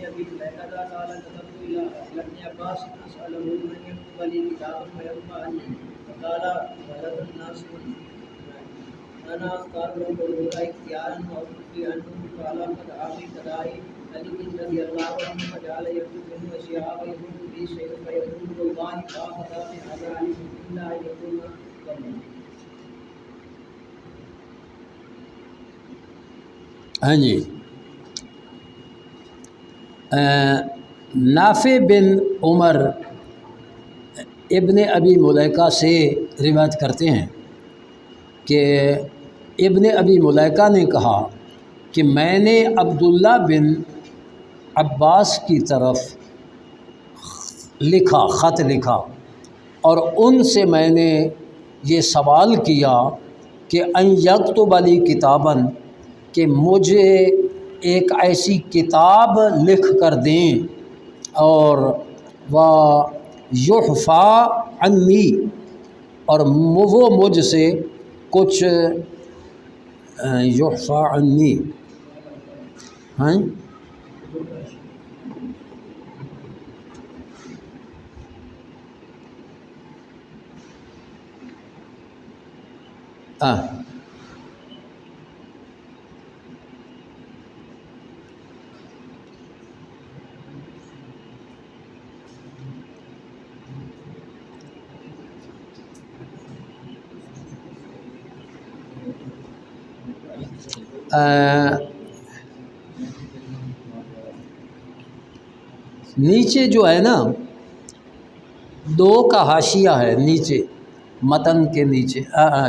ابي مليكه قال كتبت الى ابن عباس اساله من يكتب لي كتابا فيرفع عني، فقال غلط الناس انا اختار له الهدى اختيارا واخفي عنه. قال فدعا في كداء علي رضي الله عنه فجعل يكتب منه اشياء ويقول لي شيء فيقول والله ما خطا في هذا علي الا ان يكون ظلما. ہاں جی. نافع بن عمر ابن ابی ملیکہ سے روایت کرتے ہیں کہ ابن ابی ملیکہ نے کہا کہ میں نے عبداللہ بن عباس کی طرف لکھا، خط لکھا، اور ان سے میں نے یہ سوال کیا کہ ان یکتب لی کتاباً، کہ مجھے ایک ایسی کتاب لکھ کر دیں، اور یحفیٰ عنی، اور وہ مجھ سے کچھ یحفیٰ عنی، ہاں نیچے جو ہے نا 2 کا حاشیہ ہے نیچے، متن کے نیچے،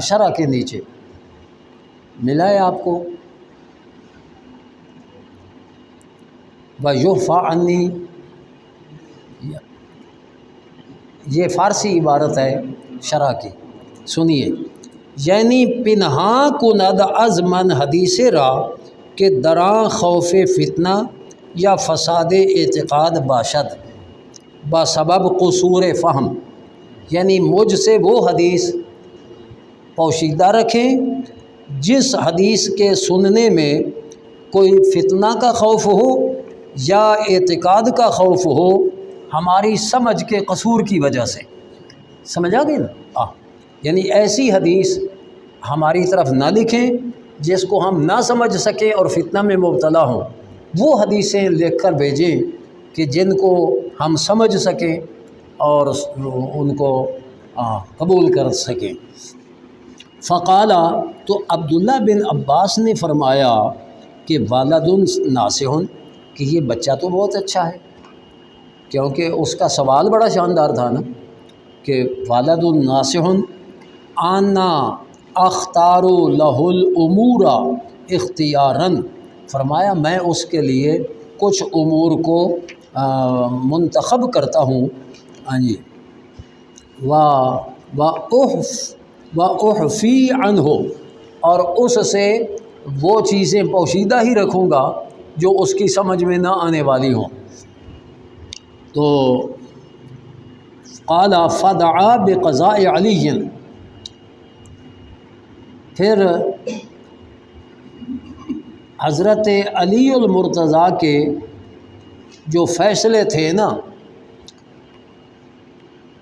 شرح کے نیچے ملا ہے آپ کو؟ وَيُرْفَعْ عَنِّي، یہ فارسی عبارت ہے شرح کی، سنیے، یعنی پنہاں کند از من حدیث را کہ دراں خوف فتنہ یا فساد اعتقاد باشد با سبب قصور فہم، یعنی مجھ سے وہ حدیث پوشیدہ رکھیں جس حدیث کے سننے میں کوئی فتنہ کا خوف ہو یا اعتقاد کا خوف ہو ہماری سمجھ کے قصور کی وجہ سے، سمجھ آ گئی نا؟ یعنی ایسی حدیث ہماری طرف نہ لکھیں جس کو ہم نہ سمجھ سکیں اور فتنہ میں مبتلا ہوں، وہ حدیثیں لکھ کر بھیجیں کہ جن کو ہم سمجھ سکیں اور ان کو قبول کر سکیں۔ فقالا، تو عبداللہ بن عباس نے فرمایا کہ والد ناصح، کہ یہ بچہ تو بہت اچھا ہے، کیونکہ اس کا سوال بڑا شاندار تھا نا کہ والد ناصح آنا اختار لہ الامور اختیاراً، فرمایا میں اس کے لیے کچھ امور کو منتخب کرتا ہوں، ہاں جی، وَأُحْفِي عَنْهُ، اور اس سے وہ چیزیں پوشیدہ ہی رکھوں گا جو اس کی سمجھ میں نہ آنے والی ہوں۔ تو قال فدعا بقضاء علی، پھر حضرت علی المرتضیٰ کے جو فیصلے تھے نا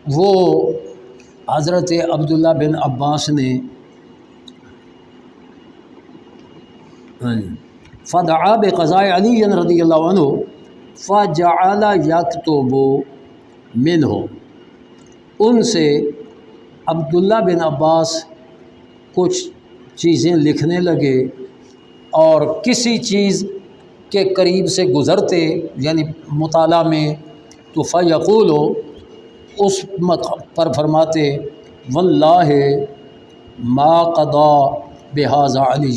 وہ حضرت عبداللہ بن عباس نے فدعا بقضاء علی رضی اللہ عنہ فجعل یکتب منہ، ان سے عبداللہ بن عباس کچھ چیزیں لکھنے لگے اور کسی چیز کے قریب سے گزرتے یعنی مطالعہ میں تو فیقول، اس پر فرماتے واللہ ما قضا بہذا علی،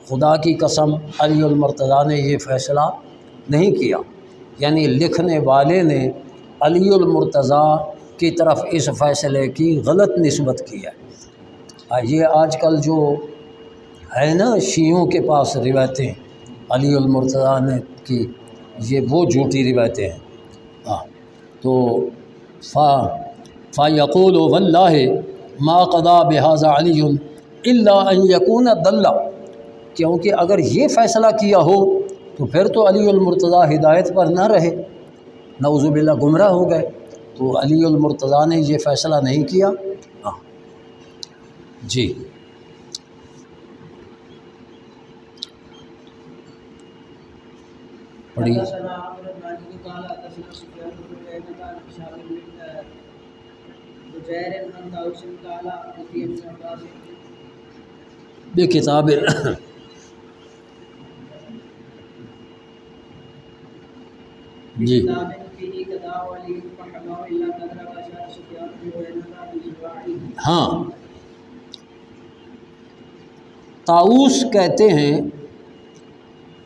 خدا کی قسم علی المرتضیٰ نے یہ فیصلہ نہیں کیا، یعنی لکھنے والے نے علی المرتضیٰ کی طرف اس فیصلے کی غلط نسبت کی ہے۔ یہ آج کل جو ہے نا شیعوں کے پاس روایتیں علی المرتضیٰ نے کی، یہ وہ جھوٹی روایتیں ہیں۔ تو فیقول واللہ ما قضا بہذا علی الا ان یکون ضل، کیونکہ اگر یہ فیصلہ کیا ہو تو پھر تو علی المرتضیٰ ہدایت پر نہ رہے، نعوذ باللہ گمراہ ہو گئے، تو علی المرتضیٰ نے یہ فیصلہ نہیں کیا۔ جی پڑھی۔ بے کتاب جی ہاں، طاؤس کہتے ہیں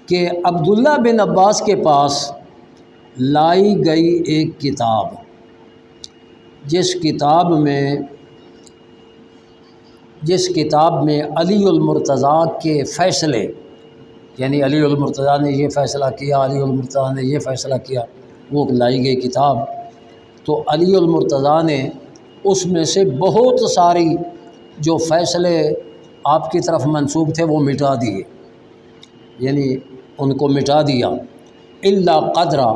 کہ عبداللہ بن عباس کے پاس لائی گئی ایک کتاب، جس کتاب میں علی المرتضیٰ کے فیصلے، یعنی علی المرتضیٰ نے یہ فیصلہ کیا، علی المرتضیٰ نے یہ فیصلہ کیا، وہ لائی گئی کتاب۔ تو علی المرتضیٰ نے اس میں سے بہت ساری جو فیصلے آپ کی طرف منسوب تھے وہ مٹا دیے، یعنی ان کو مٹا دیا، الا قدرہ،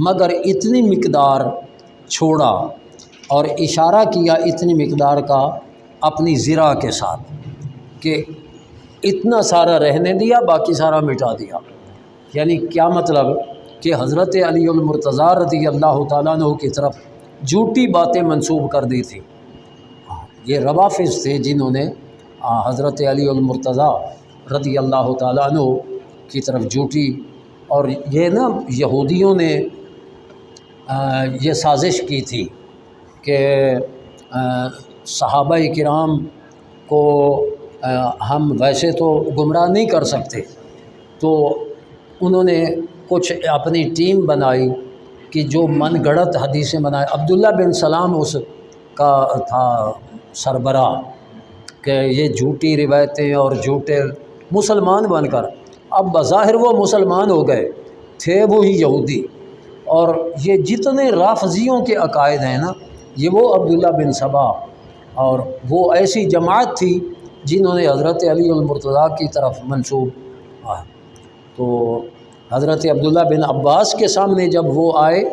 مگر اتنی مقدار چھوڑا اور اشارہ کیا اتنی مقدار کا اپنی ذرا کے ساتھ کہ اتنا سارا رہنے دیا باقی سارا مٹا دیا۔ یعنی کیا مطلب کہ حضرت علی المرتضیٰ رضی اللہ تعالیٰ عنہ کی طرف جھوٹی باتیں منسوب کر دی تھیں۔ یہ روافض تھے جنہوں نے حضرت علی المرتضیٰ رضی اللہ تعالیٰ عنہ کی طرف جھوٹی، اور یہ نا یہودیوں نے یہ سازش کی تھی کہ صحابہ کرام کو ہم ویسے تو گمراہ نہیں کر سکتے، تو انہوں نے کچھ اپنی ٹیم بنائی کہ جو من گڑت حدیثیں بنائے۔ عبداللہ بن سلام اس کا تھا سربراہ، کہ یہ جھوٹی روایتیں اور جھوٹے مسلمان بن کر، اب بظاہر وہ مسلمان ہو گئے، تھے وہی یہودی، اور یہ جتنے رافضیوں کے عقائد ہیں نا، یہ وہ عبداللہ بن سبا اور وہ ایسی جماعت تھی جنہوں نے حضرت علی المرتضیٰ کی طرف منسوب تو حضرت عبداللہ بن عباس کے سامنے جب وہ آئے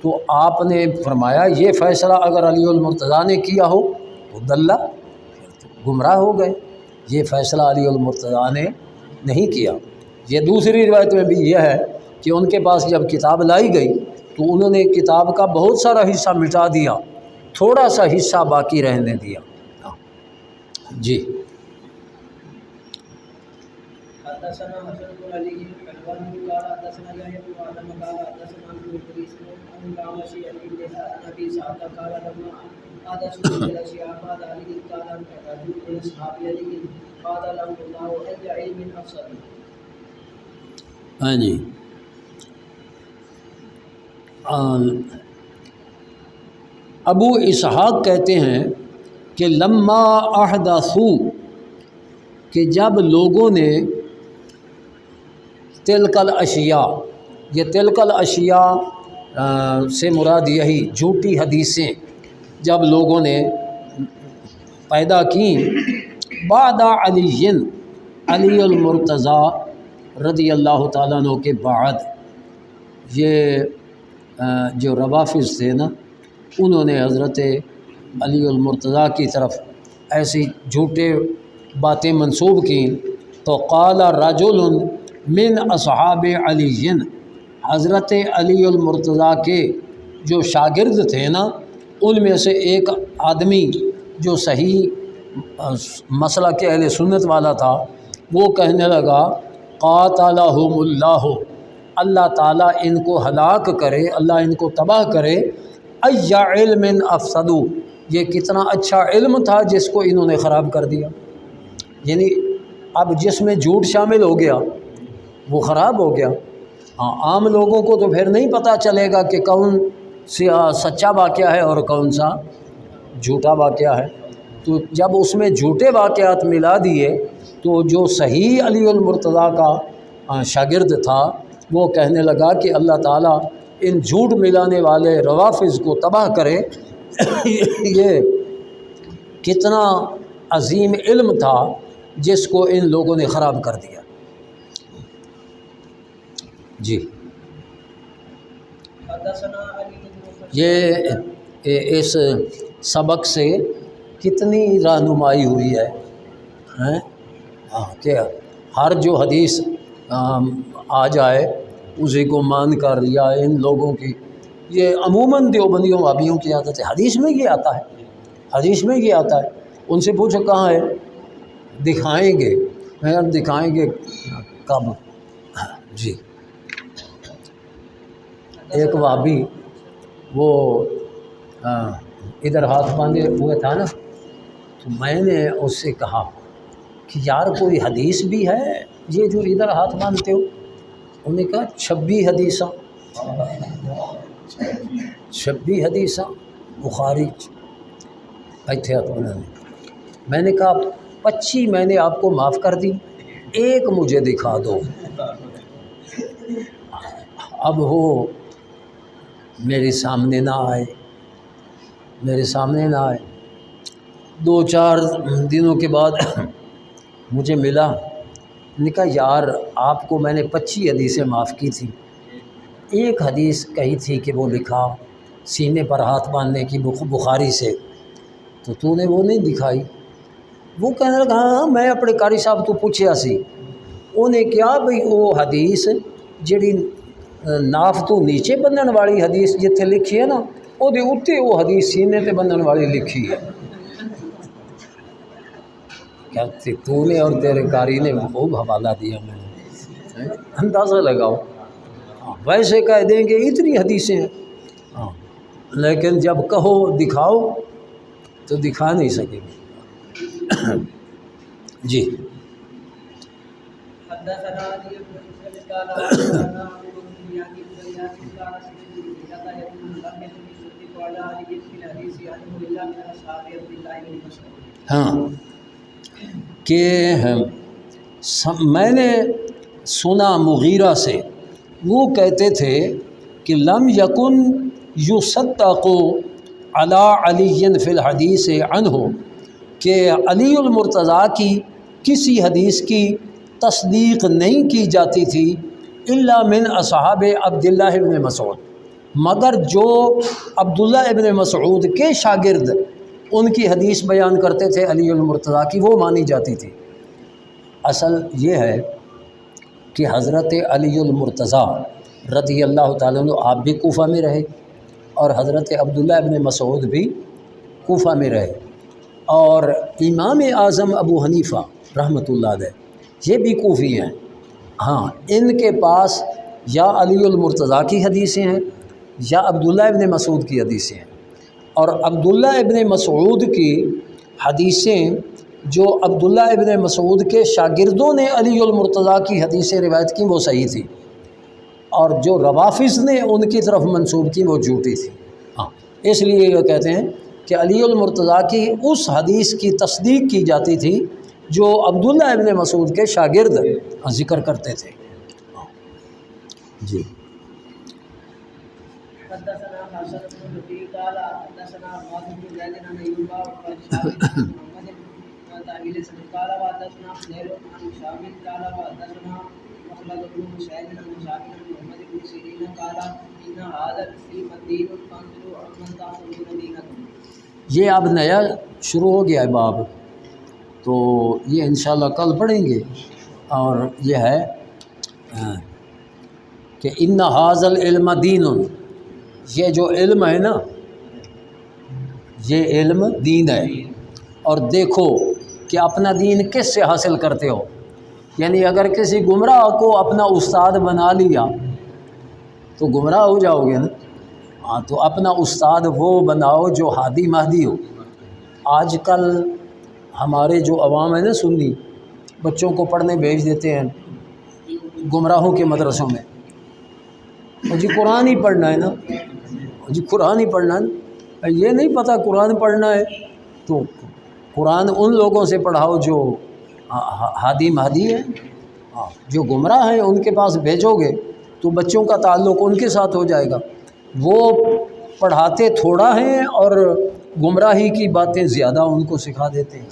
تو آپ نے فرمایا یہ فیصلہ اگر علی المرتضیٰ نے کیا ہو تو دلہ، گمراہ ہو گئے، یہ فیصلہ علی المرتضیٰ نے نہیں کیا۔ یہ دوسری روایت میں بھی یہ ہے کہ ان کے پاس جب کتاب لائی گئی تو انہوں نے کتاب کا بہت سارا حصہ مٹا دیا، تھوڑا سا حصہ باقی رہنے دیا۔ جی حدثنا حسن بن علي الحلواني قال حدثنا يحيى بن آدم قال حدثنا ابن إدريس عن الأعمش عن أبي سعد قال لما حدث إلى شهاب قال علي قال رجل من أصحاب علي قال له الله أي علم أفسد۔ ہاں جی، ابو اسحاق کہتے ہیں کہ لما احدثوا، کہ جب لوگوں نے تلک الاشیاء، یہ تلک الاشیاء سے مراد یہی جھوٹی حدیثیں جب لوگوں نے پیدا کیں، بعد علی علی المرتضیٰ رضی اللہ تعالیٰ عنہ کے بعد، یہ جو روافض تھے نا، انہوں نے حضرت علی المرتضیٰ کی طرف ایسی جھوٹے باتیں منسوب کیں، تو قال رجل من اصحاب علی، حضرت علی المرتضیٰ کے جو شاگرد تھے نا، ان میں سے ایک آدمی جو صحیح مسئلہ کے اہل سنت والا تھا، وہ کہنے لگا قاتلہم اللہ، اللہ تعالیٰ ان کو ہلاک کرے، اللہ ان کو تباہ کرے، ای علم افسدوا، یہ کتنا اچھا علم تھا جس کو انہوں نے خراب کر دیا۔ یعنی اب جس میں جھوٹ شامل ہو گیا وہ خراب ہو گیا۔ ہاں، عام لوگوں کو تو پھر نہیں پتہ چلے گا کہ کون سچا واقعہ ہے اور کون سا جھوٹا واقعہ ہے، تو جب اس میں جھوٹے واقعات ملا دیے تو جو صحیح علی المرتضیٰ کا شاگرد تھا وہ کہنے لگا کہ اللہ تعالیٰ ان جھوٹ ملانے والے روافض کو تباہ کرے، یہ کتنا عظیم علم تھا جس کو ان لوگوں نے خراب کر دیا۔ جی، یہ اس سبق سے کتنی رہنمائی ہوئی ہے کہ ہر جو حدیث آ جائے اسی کو مان کر، یا ان لوگوں کی، یہ عموماً دیوبندیوں وہابیوں کی عادت ہے، حدیث میں یہ آتا ہے، حدیث میں یہ آتا ہے، ان سے پوچھو کہاں ہے، دکھائیں گے، دکھائیں گے کب؟ جی، ایک وہابی وہ ادھر ہاتھ باندھے ہوئے تھا نا، تو میں نے اس سے کہا کہ یار کوئی حدیث بھی ہے یہ جو ادھر ہاتھ باندھتے ہو؟ انہوں نے کہا 26 حدیثاں، 26 حدیثاں بخاری ایتھے ہاتھ باندھنے۔ میں نے کہا 25 میں نے آپ کو معاف کر دی، ایک مجھے دکھا دو۔ اب وہ میرے سامنے نہ آئے، میرے سامنے نہ آئے۔ 2-4 دنوں کے بعد مجھے ملا، میں نے کہا یار آپ کو میں نے 25 حدیثیں معاف کی تھی، ایک حدیث کہی تھی کہ وہ لکھا سینے پر ہاتھ باندھنے کی بخاری سے، تو نے وہ نہیں دکھائی۔ وہ کہنے لگا ہاں میں اپنے قاری صاحب تو پوچھیا سی، انہیں کیا بھئی وہ حدیث جڑی ناف تو نیچے بنن والی حدیث جتھے لکھی ہے نا، وہ دے اتے وہ حدیث سینے تے بنن والی لکھی ہے۔ کیا تو نے اور تیرے قاری نے خوب حوالہ دیا میں نے، اندازہ لگاؤ۔ ویسے کہہ دیں گے اتنی حدیثیں ہیں، لیکن جب کہو دکھاؤ تو دکھا نہیں سکیں گے۔ جی حدثنا علي بن مسلم قال حدثنا ابو بن يعقوب بن ياسين قال سمعت لا يكون لم يكن يصدق على علي في الحديث عنه الا من اصحاب عبد الله بن مسعود۔ ہاں کہ میں نے سنا مغیرہ سے، وہ کہتے تھے کہ لم یکن یصدق علی علی فی الحدیث عنہ، کہ علی المرتضیٰ کی کسی حدیث کی تصدیق نہیں کی جاتی تھی الا من اصحاب عبداللہ ابن مسعود، مگر جو عبداللہ ابن مسعود کے شاگرد ان کی حدیث بیان کرتے تھے علی المرتضیٰ کی، وہ مانی جاتی تھی۔ اصل یہ ہے کہ حضرت علی المرتضیٰ رضی اللہ تعالیٰ عنہ آپ بھی کوفہ میں رہے، اور حضرت عبداللہ ابن مسعود بھی کوفہ میں رہے، اور امام اعظم ابو حنیفہ رحمۃ اللہ علیہ یہ بھی کوفی ہیں۔ ہاں، ان کے پاس یا علی المرتضیٰ کی حدیثیں ہیں یا عبداللہ ابن مسعود کی حدیثیں ہیں، اور عبداللہ ابن مسعود کی حدیثیں جو عبداللہ ابن مسعود کے شاگردوں نے علی المرتضیٰ کی حدیثیں روایت کی وہ صحیح تھی، اور جو روافظ نے ان کی طرف منسوب کی وہ جھوٹی تھی۔ ہاں، اس لیے یہ کہتے ہیں کہ علی المرتضیٰ کی اس حدیث کی تصدیق کی جاتی تھی جو عبداللہ ابن مسعود کے شاگرد ذکر کرتے تھے۔ جی حدثنا حسن بن ربيع قال حدثنا عباد بن زيد عن ايوب عن شامل محمد بن تعبيل قال حدثنا خير عن شامل قال حدثنا محمد بن مسعود عن شامل بن محمد بن سيرين قال ان هذا الفيلم دين فانظروا عمن تعصبون دينكم۔ یہ اب نیا شروع ہو گیا ہے باب، تو یہ انشاءاللہ کل پڑھیں گے، اور یہ ہے کہ ان ھذا العلم دین، یہ جو علم ہے نا یہ علم دین ہے، اور دیکھو کہ اپنا دین کس سے حاصل کرتے ہو، یعنی اگر کسی گمراہ کو اپنا استاد بنا لیا تو گمراہ ہو جاؤ گے نا۔ ہاں، تو اپنا استاد وہ بناؤ جو ہادی مہدی ہو۔ آج کل ہمارے جو عوام ہے نا سنی، بچوں کو پڑھنے بھیج دیتے ہیں گمراہوں کے مدرسوں میں، اور جی قرآن ہی پڑھنا ہے نا، جی قرآن ہی پڑھنا ہے نا، یہ نہیں پتہ قرآن پڑھنا ہے تو قرآن ان لوگوں سے پڑھاؤ جو ہادی مہدی ہے، جو گمراہ ہیں ان کے پاس بھیجو گے تو بچوں کا تعلق ان کے ساتھ ہو جائے گا۔ وہ پڑھاتے تھوڑا ہیں اور گمراہی کی باتیں زیادہ ان کو سکھا دیتے ہیں۔